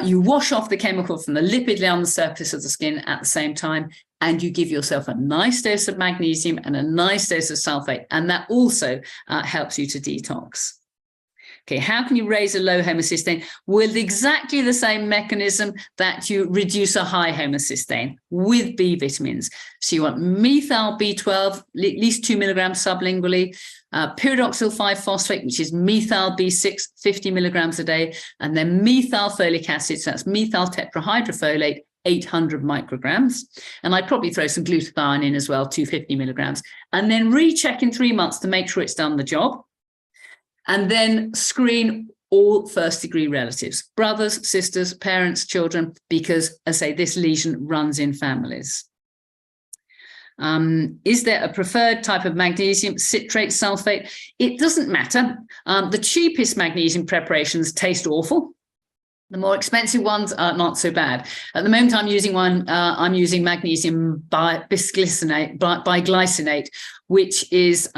you wash off the chemical from the lipid layer on the surface of the skin at the same time, and you give yourself a nice dose of magnesium and a nice dose of sulfate. And that also helps you to detox. Okay, how can you raise a low homocysteine? With exactly the same mechanism that you reduce a high homocysteine with B vitamins. So you want methyl B12, at least 2 milligrams sublingually, pyridoxal 5-phosphate, which is methyl B6, 50 milligrams a day, and then methyl folic acid, so that's methyl tetrahydrofolate, 800 micrograms. And I'd probably throw some glutathione in as well, 250 milligrams, and then recheck in 3 months to make sure it's done the job. And then screen all first-degree relatives, brothers, sisters, parents, children, because, as I say, this lesion runs in families. Is there a preferred type of magnesium, citrate, sulfate? It doesn't matter. The cheapest magnesium preparations taste awful. The more expensive ones are not so bad. At the moment, I'm using magnesium biglycinate, which is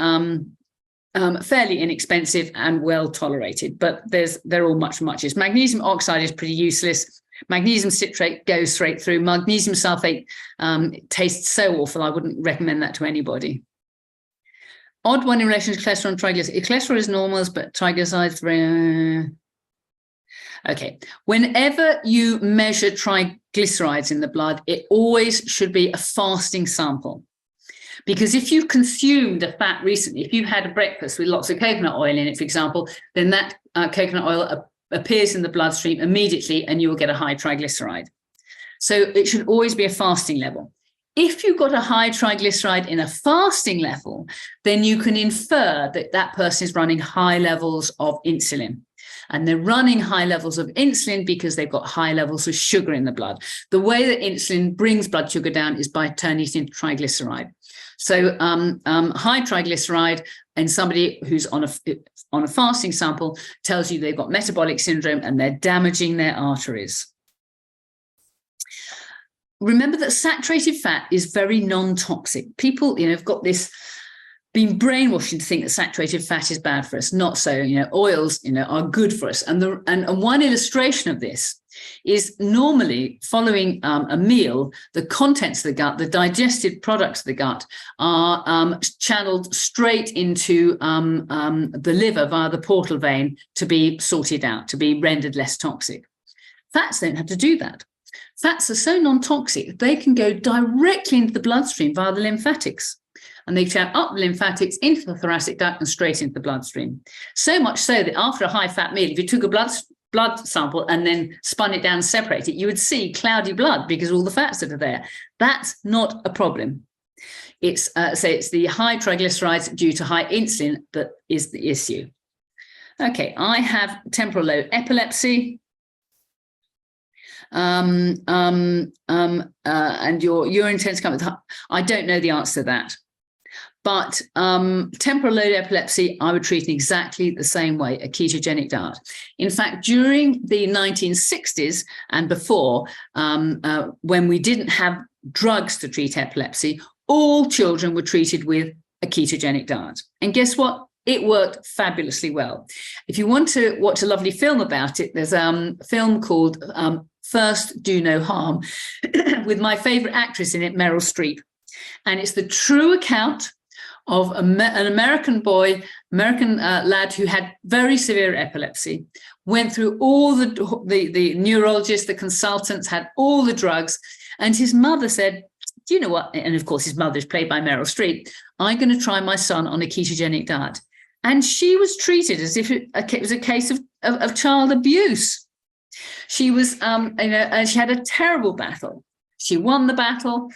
fairly inexpensive and well tolerated, but they're all much. Magnesium oxide is pretty useless. Magnesium citrate goes straight through. Magnesium sulfate tastes so awful, I wouldn't recommend that to anybody. Odd one in relation to cholesterol and triglycerides. Cholesterol is normal, but triglycerides very... Okay, whenever you measure triglycerides in the blood, it always should be a fasting sample. Because if you've consumed a fat recently, if you've had a breakfast with lots of coconut oil in it, for example, then that coconut oil appears in the bloodstream immediately and you will get a high triglyceride. So it should always be a fasting level. If you've got a high triglyceride in a fasting level, then you can infer that that person is running high levels of insulin. And they're running high levels of insulin because they've got high levels of sugar in the blood. The way that insulin brings blood sugar down is by turning it into triglyceride. So high triglyceride in somebody who's on a fasting sample tells you they've got metabolic syndrome and they're damaging their arteries. Remember that saturated fat is very non-toxic. People, have got this been brainwashed to think that saturated fat is bad for us. Not so. Oils, are good for us. And one illustration of this is normally following a meal, the contents of the gut, the digested products of the gut are channeled straight into the liver via the portal vein to be sorted out, to be rendered less toxic. Fats don't have to do that. Fats are so non-toxic, they can go directly into the bloodstream via the lymphatics. And they travel up the lymphatics into the thoracic duct and straight into the bloodstream. So much so that after a high-fat meal, if you took a blood blood sample and then spun it down and separated it, you would see cloudy blood because all the fats that are there. That's not a problem. It's it's the high triglycerides due to high insulin that is the issue. Okay, I have temporal lobe epilepsy. And your urine tends to come with, I don't know the answer to that. But temporal lobe epilepsy, I would treat in exactly the same way, a ketogenic diet. In fact, during the 1960s and before, when we didn't have drugs to treat epilepsy, all children were treated with a ketogenic diet. And guess what? It worked fabulously well. If you want to watch a lovely film about it, there's a film called First Do No Harm with my favorite actress in it, Meryl Streep. And it's the true account of an American lad who had very severe epilepsy, went through all the neurologists, the consultants, had all the drugs. And his mother said, do you know what? And of course, his mother is played by Meryl Streep. I'm going to try my son on a ketogenic diet. And she was treated as if it was a case of child abuse. She was, and she had a terrible battle. She won the battle,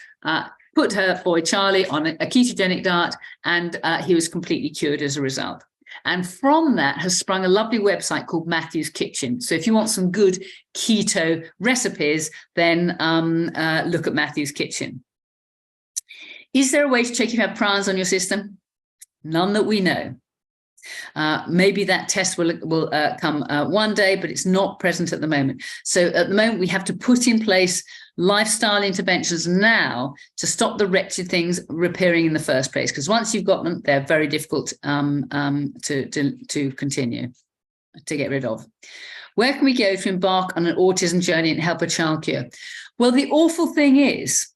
put her boy Charlie on a ketogenic diet, and he was completely cured as a result. And from that has sprung a lovely website called Matthew's Kitchen. So if you want some good keto recipes, then look at Matthew's Kitchen. Is there a way to check if you have prions on your system? None that we know. Maybe that test will come one day, but it's not present at the moment. So at the moment, we have to put in place lifestyle interventions now to stop the wretched things appearing in the first place. Because once you've got them, they're very difficult to continue, to get rid of. Where can we go to embark on an autism journey and help a child cure? Well, the awful thing is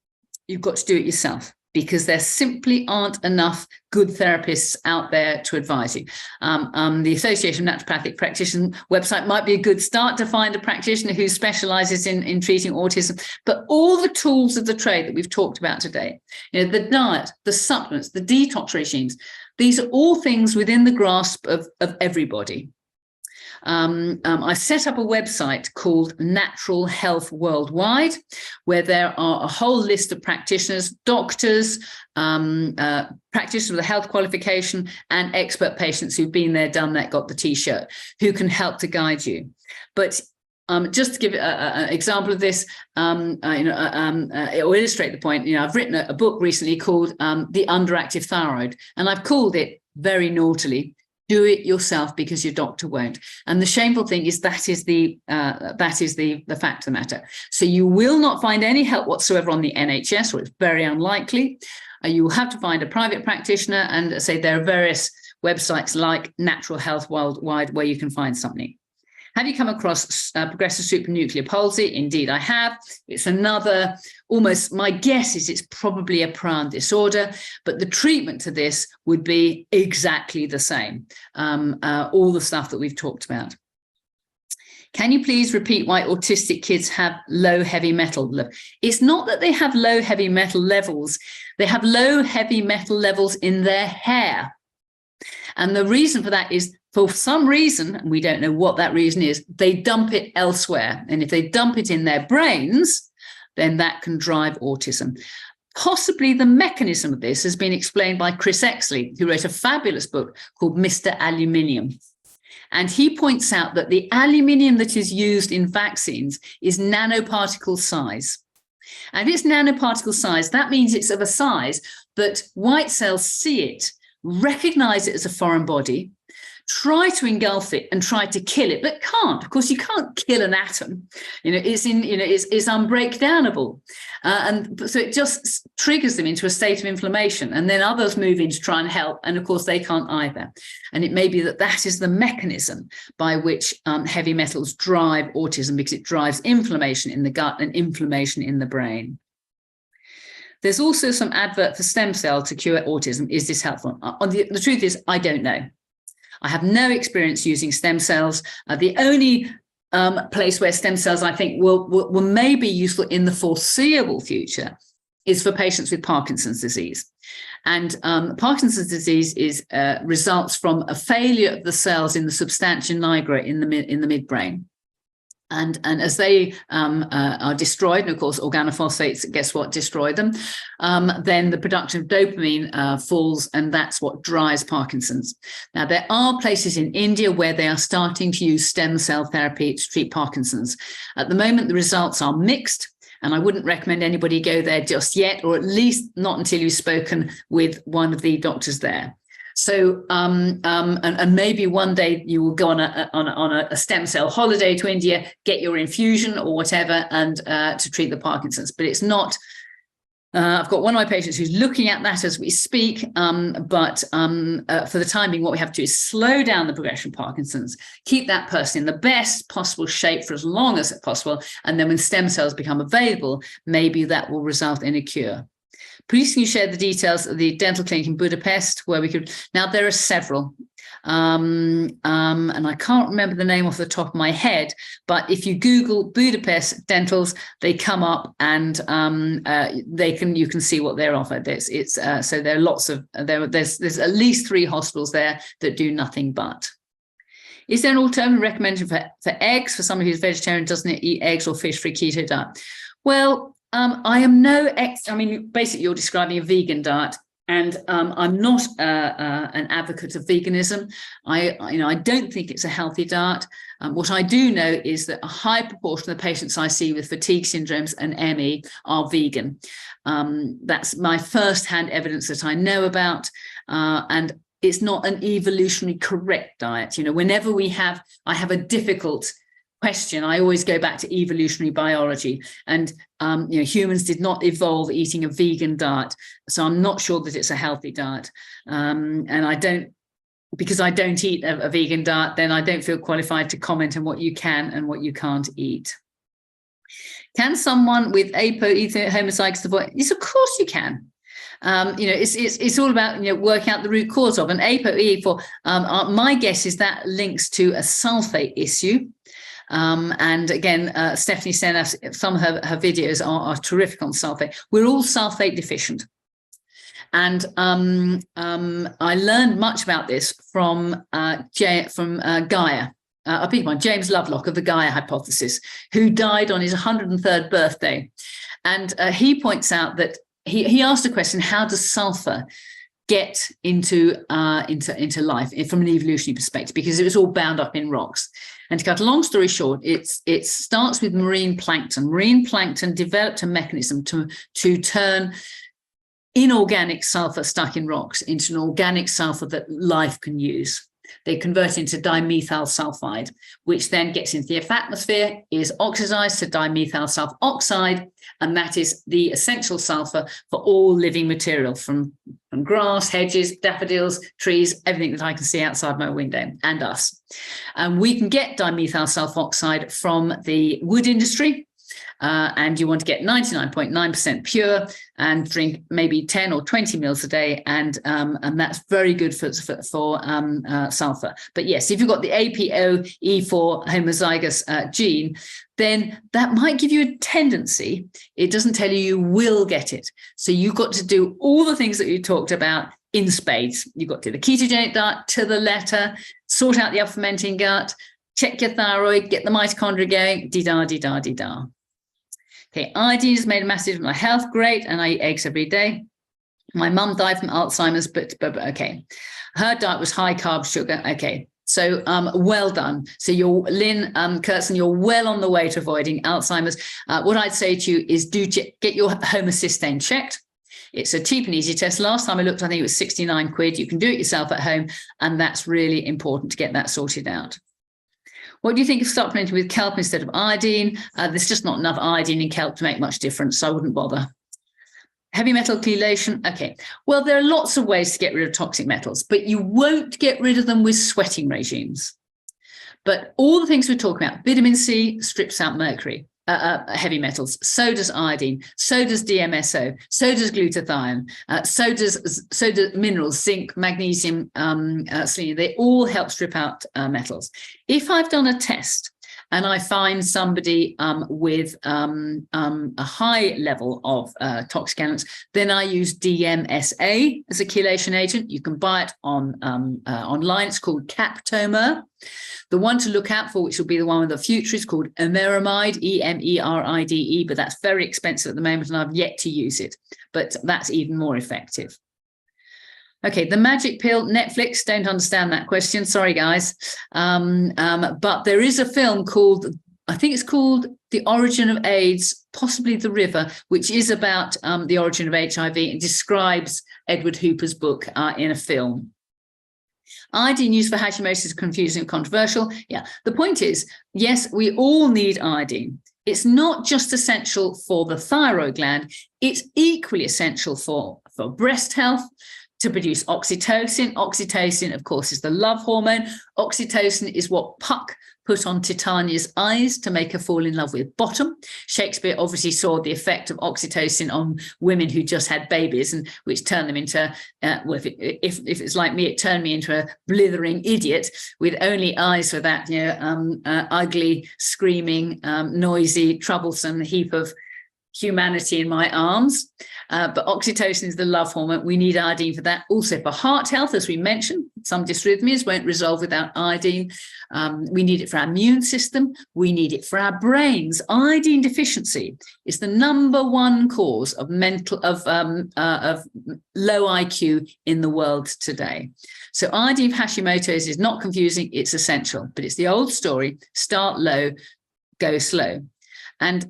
you've got to do it yourself, because there simply aren't enough good therapists out there to advise you. The Association of Naturopathic Practitioners website might be a good start to find a practitioner who specializes in treating autism, but all the tools of the trade that we've talked about today, the diet, the supplements, the detox regimes, these are all things within the grasp of everybody. I set up a website called Natural Health Worldwide, where there are a whole list of practitioners, doctors, practitioners with a health qualification, and expert patients who've been there, done that, got the T-shirt, who can help to guide you. But just to give an example of this, it will illustrate the point. I've written a book recently called The Underactive Thyroid, and I've called it very naughtily, do it yourself because your doctor won't. And the shameful thing is that is the fact of the matter. So you will not find any help whatsoever on the NHS, or it's very unlikely. You will have to find a private practitioner, and say there are various websites like Natural Health Worldwide where you can find something. Have you come across progressive supranuclear palsy? Indeed, I have. It's another, almost, my guess is it's probably a prion disorder, but the treatment to this would be exactly the same. All the stuff that we've talked about. Can you please repeat why autistic kids have low heavy metal? It's not that they have low heavy metal levels. They have low heavy metal levels in their hair. And the reason for that is, for some reason, and we don't know what that reason is, they dump it elsewhere. And if they dump it in their brains, then that can drive autism. Possibly the mechanism of this has been explained by Chris Exley, who wrote a fabulous book called Mr. Aluminium. And he points out that the aluminium that is used in vaccines is nanoparticle size. And if it's nanoparticle size, that means it's of a size that white cells see it, recognize it as a foreign body, try to engulf it and try to kill it, but can't. Of course, you can't kill an atom. It's unbreakdownable. And so it just triggers them into a state of inflammation. And then others move in to try and help. And of course, they can't either. And it may be that that is the mechanism by which heavy metals drive autism, because it drives inflammation in the gut and inflammation in the brain. There's also some advert for stem cell to cure autism. Is this helpful? The truth is, I don't know. I have no experience using stem cells. The only place where stem cells, I think, will may be useful in the foreseeable future is for patients with Parkinson's disease. And Parkinson's disease results from a failure of the cells in the substantia nigra in the midbrain. And as they are destroyed, and of course organophosphates, guess what, destroy them, then the production of dopamine falls, and that's what drives Parkinson's. Now, there are places in India where they are starting to use stem cell therapy to treat Parkinson's. At the moment, the results are mixed, and I wouldn't recommend anybody go there just yet, or at least not until you've spoken with one of the doctors there. So, and maybe one day you will go on a stem cell holiday to India, get your infusion or whatever, and to treat the Parkinson's. But it's not. I've got one of my patients who's looking at that as we speak. But for the time being, what we have to do is slow down the progression of Parkinson's, keep that person in the best possible shape for as long as possible, and then when stem cells become available, maybe that will result in a cure. Please can you share the details of the dental clinic in Budapest where we could, now there are several, and I can't remember the name off the top of my head, but if you Google Budapest dentals, they come up, and you can see what they're offered. So there are lots of, there's at least 3 hospitals there that do nothing but. Is there an alternative recommendation for eggs for somebody who's vegetarian, doesn't eat eggs or fish for a keto diet? Well, I am basically you're describing a vegan diet, and I'm not an advocate of veganism. I don't think it's a healthy diet. What I do know is that a high proportion of the patients I see with fatigue syndromes and ME are vegan. That's my first-hand evidence that I know about, and it's not an evolutionary correct diet. Whenever I have a difficult question, I always go back to evolutionary biology, and humans did not evolve eating a vegan diet, so I'm not sure that it's a healthy diet. And because I don't eat a vegan diet, then I don't feel qualified to comment on what you can and what you can't eat. Can someone with ApoE homozygous avoid? Yes, of course you can. It's all about working out the root cause of an ApoE. For my guess is that links to a sulfate issue. And again, Stephanie sent us some of her videos are terrific on sulfate. We're all sulfate deficient. And I learned much about this from Gaia. James Lovelock of the Gaia hypothesis, who died on his 103rd birthday. And he points out that he asked a question: how does sulfur get into life from an evolutionary perspective? Because it was all bound up in rocks. And to cut a long story short, it starts with marine plankton. Marine plankton developed a mechanism to turn inorganic sulfur stuck in rocks into an organic sulfur that life can use. They convert into dimethyl sulfide, which then gets into the atmosphere, is oxidized to dimethyl sulfur oxide, and that is the essential sulfur for all living material, from grass, hedges, daffodils, trees, everything that I can see outside my window, and us. And we can get dimethyl sulfoxide from the wood industry, and you want to get 99.9% pure and drink maybe 10 or 20 mils a day, and that's very good for sulfur. But yes, if you've got the ApoE4 homozygous gene, then that might give you a tendency. It doesn't tell you will get it. So you've got to do all the things that we talked about in spades. You've got to do the ketogenic diet to the letter, sort out the up-fermenting gut, check your thyroid, get the mitochondria going, dee-da. Okay, iodine has made a massive difference in my health. Great, and I eat eggs every day. My mum died from Alzheimer's, but okay. Her diet was high carb, sugar. Okay, so well done. So Lynn Kurtzen, you're well on the way to avoiding Alzheimer's. What I'd say to you is get your homocysteine checked. It's a cheap and easy test. Last time I looked, I think it was 69 quid. You can do it yourself at home, and that's really important to get that sorted out. What do you think of supplementing with kelp instead of iodine? There's just not enough iodine in kelp to make much difference, so I wouldn't bother. Heavy metal chelation. Okay, well, there are lots of ways to get rid of toxic metals, but you won't get rid of them with sweating regimes. But all the things we're talking about, vitamin C strips out mercury, heavy metals, so does iodine, so does DMSO, so does glutathione, so does minerals, zinc, magnesium, selenium. They all help strip out metals. If I've done a test and I find somebody with a high level of toxic elements, then I use DMSA as a chelation agent. You can buy it on online. It's called Captomer. The one to look out for, which will be the one with the future, is called Emeramide, EMERIDE, but that's very expensive at the moment and I've yet to use it, but that's even more effective. Okay, the magic pill, Netflix, don't understand that question. Sorry, guys. But there is a film called, I think it's called The Origin of AIDS, possibly The River, which is about the origin of HIV and describes Edward Hooper's book in a film. Iodine used for Hashimoto's is confusing and controversial. Yeah, the point is, yes, we all need iodine. It's not just essential for the thyroid gland, it's equally essential for breast health, to produce oxytocin. Oxytocin, of course, is the love hormone. Oxytocin is what Puck put on Titania's eyes to make her fall in love with Bottom. Shakespeare obviously saw the effect of oxytocin on women who just had babies, and which turned them into, well, if it's like me, it turned me into a blithering idiot with only eyes for that, ugly, screaming, noisy, troublesome heap of humanity in my arms. But oxytocin is the love hormone. We need iodine for that. Also for heart health, as we mentioned, some dysrhythmias won't resolve without iodine. We need it for our immune system. We need it for our brains. Iodine deficiency is the #1 cause of low IQ in the world today. So iodine for Hashimoto's is not confusing. It's essential, but it's the old story: start low, go slow. And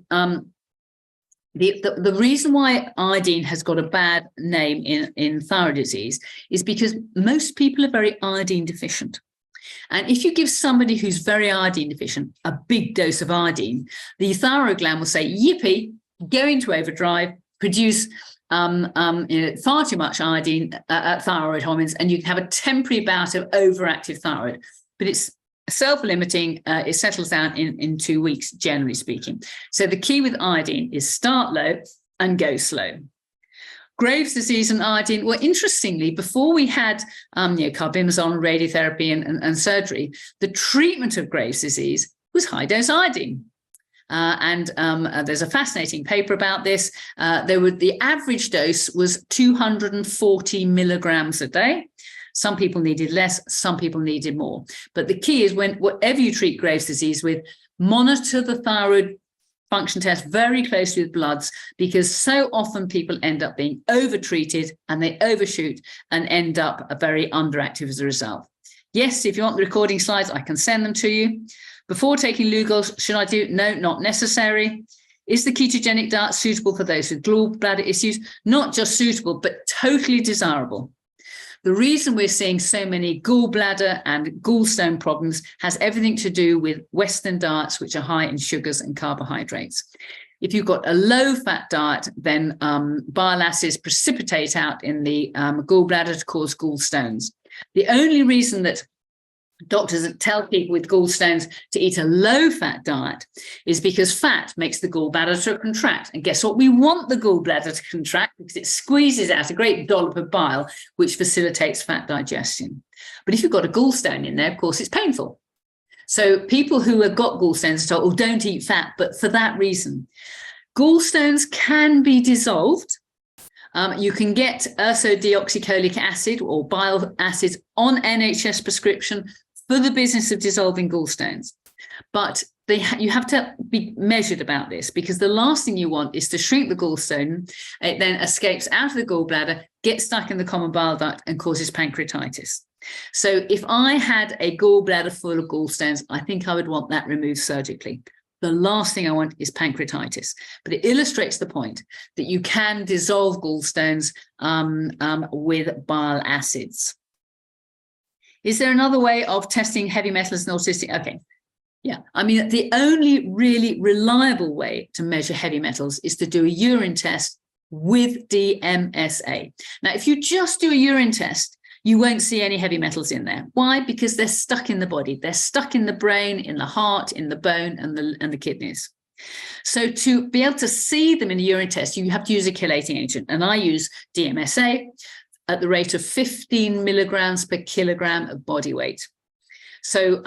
the reason why iodine has got a bad name in thyroid disease is because most people are very iodine deficient. And if you give somebody who's very iodine deficient a big dose of iodine, the thyroid gland will say, yippee, go into overdrive, produce far too much iodine, thyroid hormones, and you can have a temporary bout of overactive thyroid. But it's self-limiting, it settles down in 2 weeks, generally speaking. So the key with iodine is start low and go slow. Graves' disease and iodine, well, interestingly, before we had carbimazole, radiotherapy and surgery, the treatment of Graves' disease was high-dose iodine. There's a fascinating paper about this. The average dose was 240 milligrams a day. Some people needed less, some people needed more. But the key is whatever you treat Graves' disease with, monitor the thyroid function test very closely with bloods, because so often people end up being overtreated and they overshoot and end up very underactive as a result. Yes, if you want the recording slides, I can send them to you. Before taking Lugol, should I do? No, not necessary. Is the ketogenic diet suitable for those with gallbladder issues? Not just suitable, but totally desirable. The reason we're seeing so many gallbladder and gallstone problems has everything to do with Western diets, which are high in sugars and carbohydrates. If you've got a low-fat diet, then bile acids precipitate out in the gallbladder to cause gallstones. The only reason that doctors tell people with gallstones to eat a low-fat diet is because fat makes the gallbladder to contract. And guess what? We want the gallbladder to contract because it squeezes out a great dollop of bile, which facilitates fat digestion. But if you've got a gallstone in there, of course, it's painful. So people who have got gallstones are told, oh, don't eat fat, but for that reason. Gallstones can be dissolved. You can get ursodeoxycholic acid or bile acids on NHS prescription for the business of dissolving gallstones. But you have to be measured about this, because the last thing you want is to shrink the gallstone. It then escapes out of the gallbladder, gets stuck in the common bile duct and causes pancreatitis. So if I had a gallbladder full of gallstones, I think I would want that removed surgically. The last thing I want is pancreatitis. But it illustrates the point that you can dissolve gallstones with bile acids. Is there another way of testing heavy metals in autistic? Okay. Yeah, I mean, the only really reliable way to measure heavy metals is to do a urine test with DMSA. Now, if you just do a urine test, you won't see any heavy metals in there. Why? Because they're stuck in the body. They're stuck in the brain, in the heart, in the bone, and the kidneys. So to be able to see them in a urine test, you have to use a chelating agent. And I use DMSA at the rate of 15 milligrams per kilogram of body weight. So,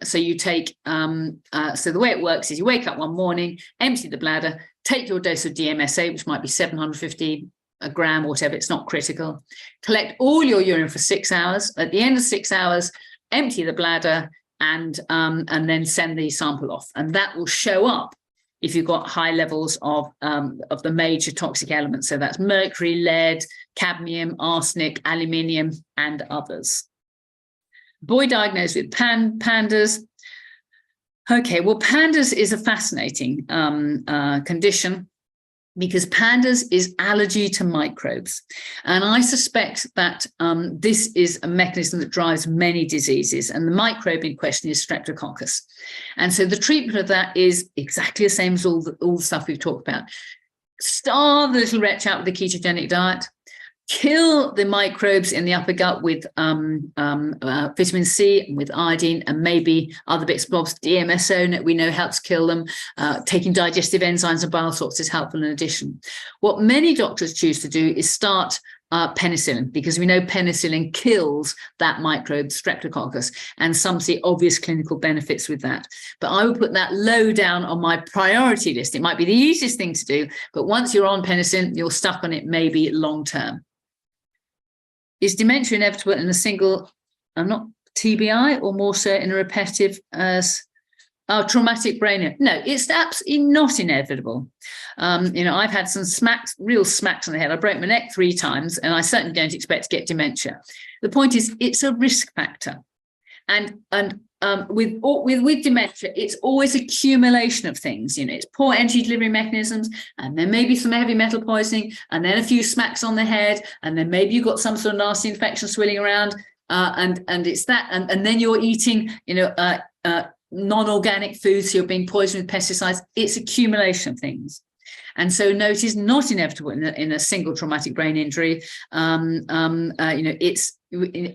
so you take, so the way it works is you wake up one morning, empty the bladder, take your dose of DMSA, which might be 750 a gram, or whatever, it's not critical. Collect all your urine for 6 hours. At the end of 6 hours, empty the bladder and then send the sample off. And that will show up if you've got high levels of the major toxic elements. So that's mercury, lead, cadmium, arsenic, aluminium, and others. Boy diagnosed with PANDAS. Okay, well, PANDAS is a fascinating condition because PANDAS is allergy to microbes. And I suspect that this is a mechanism that drives many diseases. And the microbe in question is Streptococcus. And so the treatment of that is exactly the same as all the stuff we've talked about. Starve the little wretch out with a ketogenic diet. Kill the microbes in the upper gut with vitamin C and with iodine and maybe other bits and bobs. DMSO we know helps kill them. Taking digestive enzymes and bile salts is helpful in addition. What many doctors choose to do is start penicillin, because we know penicillin kills that microbe, Streptococcus, and some see obvious clinical benefits with that. But I would put that low down on my priority list. It might be the easiest thing to do, but once you're on penicillin, you're stuck on it maybe long term. Is dementia inevitable in a single, not TBI, or more so in a repetitive as traumatic brain? No, it's absolutely not inevitable. I've had some real smacks on the head. I broke my neck 3 times, and I certainly don't expect to get dementia. The point is, it's a risk factor, and with dementia, it's always accumulation of things. It's poor energy delivery mechanisms, and then maybe some heavy metal poisoning, and then a few smacks on the head, and then maybe you've got some sort of nasty infection swirling around, and it's that, and then you're eating, non-organic foods, so you're being poisoned with pesticides. It's accumulation of things. And so no, it is not inevitable in a single traumatic brain injury. It's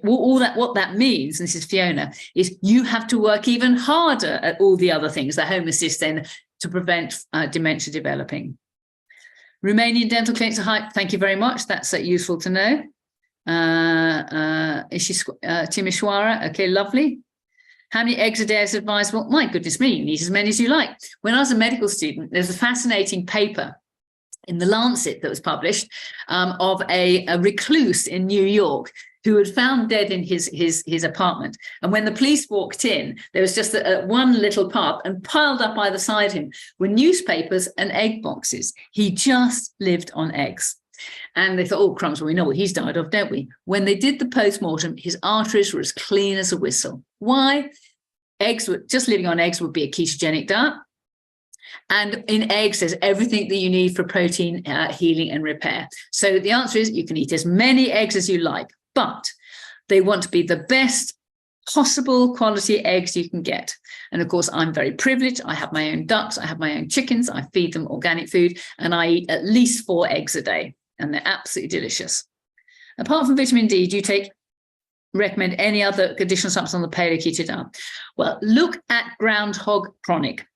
all that. What that means, and this is Fiona, is you have to work even harder at all the other things, the home assist then, to prevent dementia developing. Romanian dental clinics are high. Thank you very much. That's useful to know. Timishwara. Okay, lovely. How many eggs a day is advisable? My goodness me, you need as many as you like. When I was a medical student, there's a fascinating paper in The Lancet that was published of a recluse in New York who had found dead in his apartment. And when the police walked in, there was just one little pup, and piled up either side of him were newspapers and egg boxes. He just lived on eggs. And they thought, oh, crumbs, well, we know what he's died of, don't we? When they did the post-mortem, his arteries were as clean as a whistle. Why? Just living on eggs would be a ketogenic diet. And in eggs, there's everything that you need for protein healing and repair. So the answer is you can eat as many eggs as you like, but they want to be the best possible quality eggs you can get. And of course, I'm very privileged. I have my own ducks, I have my own chickens, I feed them organic food, and I eat at least 4 eggs a day, and they're absolutely delicious. Apart from vitamin D, do you recommend any other additional supplements on the paleo keto diet? Well, look at Groundhog Chronic.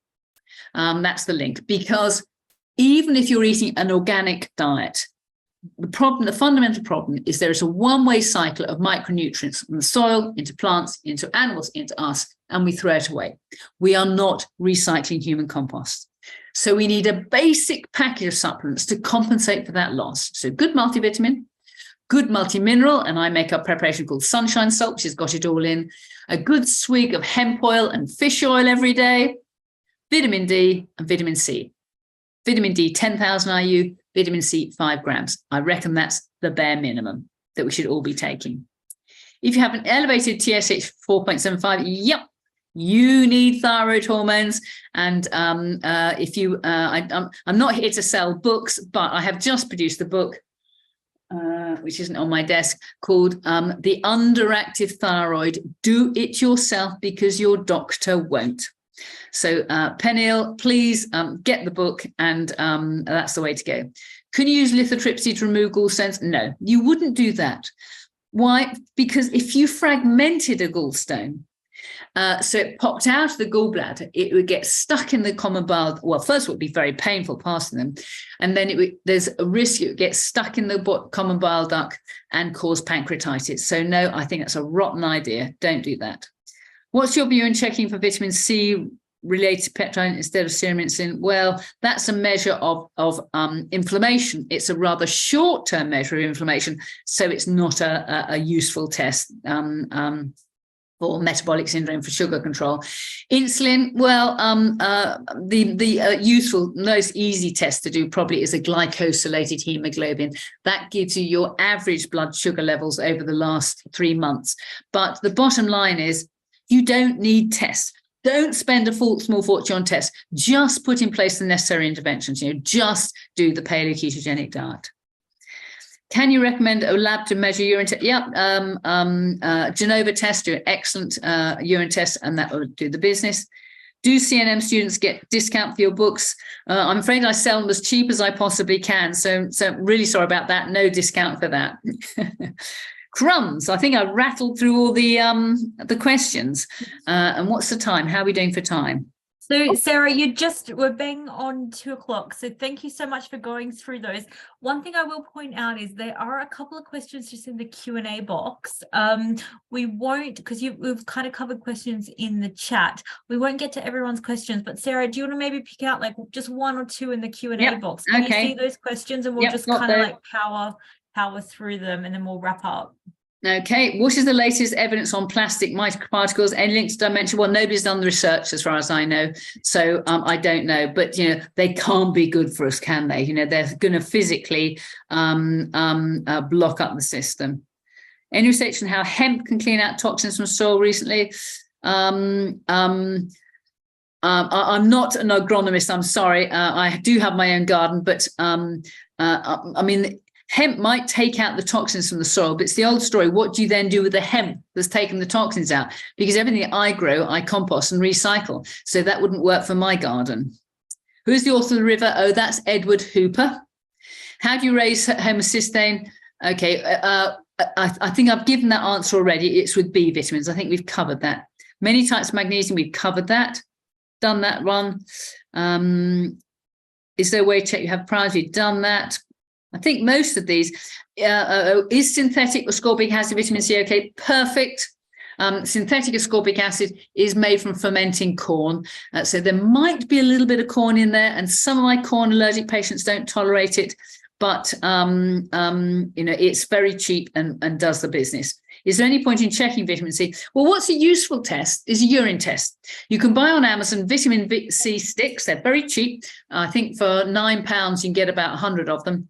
That's the link, because even if you're eating an organic diet, the fundamental problem is there is a one-way cycle of micronutrients from the soil into plants, into animals, into us, and we throw it away. We are not recycling human compost. So we need a basic package of supplements to compensate for that loss. So good multivitamin, good multimineral, and I make a preparation called Sunshine Salt, which has got it all in, a good swig of hemp oil and fish oil every day, vitamin D and vitamin C. Vitamin D, 10,000 IU, vitamin C, 5 grams. I reckon that's the bare minimum that we should all be taking. If you have an elevated TSH 4.75, yep, you need thyroid hormones. And I'm not here to sell books, but I have just produced the book, which isn't on my desk, called The Underactive Thyroid, Do It Yourself Because Your Doctor Won't. So Peniel, please get the book, and that's the way to go. Can you use lithotripsy to remove gallstones? No, you wouldn't do that. Why? Because if you fragmented a gallstone, so it popped out of the gallbladder, it would get stuck in the common bile. Well, first it would be very painful passing them, and then there's a risk it would get stuck in the common bile duct and cause pancreatitis. So no, I think that's a rotten idea. Don't do that. What's your view in checking for vitamin C related peptide instead of serum insulin? Well, that's a measure of inflammation. It's a rather short-term measure of inflammation, so it's not a useful test for metabolic syndrome, for sugar control. Insulin, well, the useful, most easy test to do probably is a glycosylated hemoglobin. That gives you your average blood sugar levels over the last 3 months. But the bottom line is, you don't need tests. Don't spend a small fortune on tests. Just put in place the necessary interventions. Just do the paleo ketogenic diet. Can you recommend a lab to measure urine test? Yep. Genova test, do an excellent urine test, and that will do the business. Do CNM students get discount for your books? I'm afraid I sell them as cheap as I possibly can. So really sorry about that. No discount for that. Crumbs. I think I rattled through all the questions. And what's the time? How are we doing for time? So Sarah, we're bang on 2 o'clock. So thank you so much for going through those. One thing I will point out is there are a couple of questions just in the Q&A box. We won't, because we've kind of covered questions in the chat. We won't get to everyone's questions, but Sarah, do you want to maybe pick out like just 1 or 2 in the Q&A box? Can you see those questions, and we'll just kind of like power through them, and then we'll wrap up. Okay, what is the latest evidence on plastic microparticles? Any links to dimension? Well, nobody's done the research as far as I know, so I don't know. But they can't be good for us, can they? They're going to physically block up the system. Any research on how hemp can clean out toxins from soil recently? I'm not an agronomist. I'm sorry. I do have my own garden, but I mean, hemp might take out the toxins from the soil, but it's the old story. What do you then do with the hemp that's taken the toxins out? Because everything I grow, I compost and recycle. So that wouldn't work for my garden. Who's the author of The River? Oh, that's Edward Hooper. How do you raise homocysteine? Okay, I think I've given that answer already. It's with B vitamins. I think we've covered that. Many types of magnesium, we've covered that. Done that one. Is there a way to check you have priority? Done that. I think most of these, is synthetic ascorbic acid vitamin C okay? Perfect. Synthetic ascorbic acid is made from fermenting corn. So there might be a little bit of corn in there, and some of my corn allergic patients don't tolerate it, but it's very cheap and does the business. Is there any point in checking vitamin C? Well, what's a useful test is a urine test. You can buy on Amazon vitamin C sticks. They're very cheap. I think for £9, you can get about 100 of them.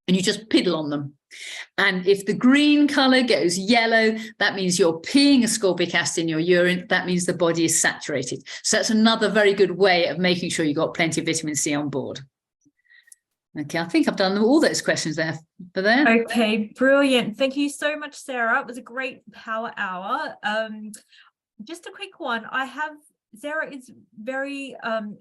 And you just piddle on them. And if the green color goes yellow, that means you're peeing ascorbic acid in your urine. That means the body is saturated. So that's another very good way of making sure you've got plenty of vitamin C on board. Okay, I think I've done all those questions there. Okay, brilliant. Thank you so much, Sarah. It was a great power hour. Just a quick one. Sarah is very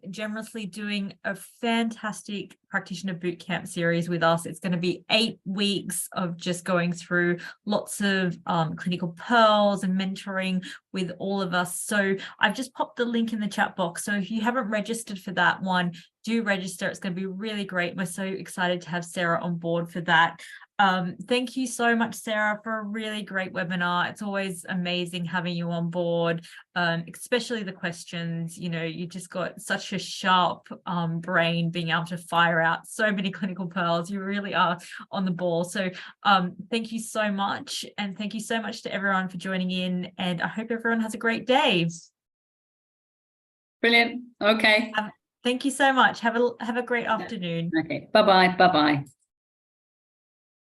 generously doing a fantastic practitioner bootcamp series with us. It's going to be 8 weeks of just going through lots of clinical pearls and mentoring with all of us. So I've just popped the link in the chat box. So if you haven't registered for that one, do register. It's going to be really great. We're so excited to have Sarah on board for that. Thank you so much, Sarah, for a really great webinar. It's always amazing having you on board, especially the questions. You just got such a sharp brain, being able to fire out so many clinical pearls. You really are on the ball. So thank you so much. And thank you so much to everyone for joining in. And I hope everyone has a great day. Brilliant. Okay. Thank you so much. Have a great afternoon. Okay. Bye-bye. Bye-bye.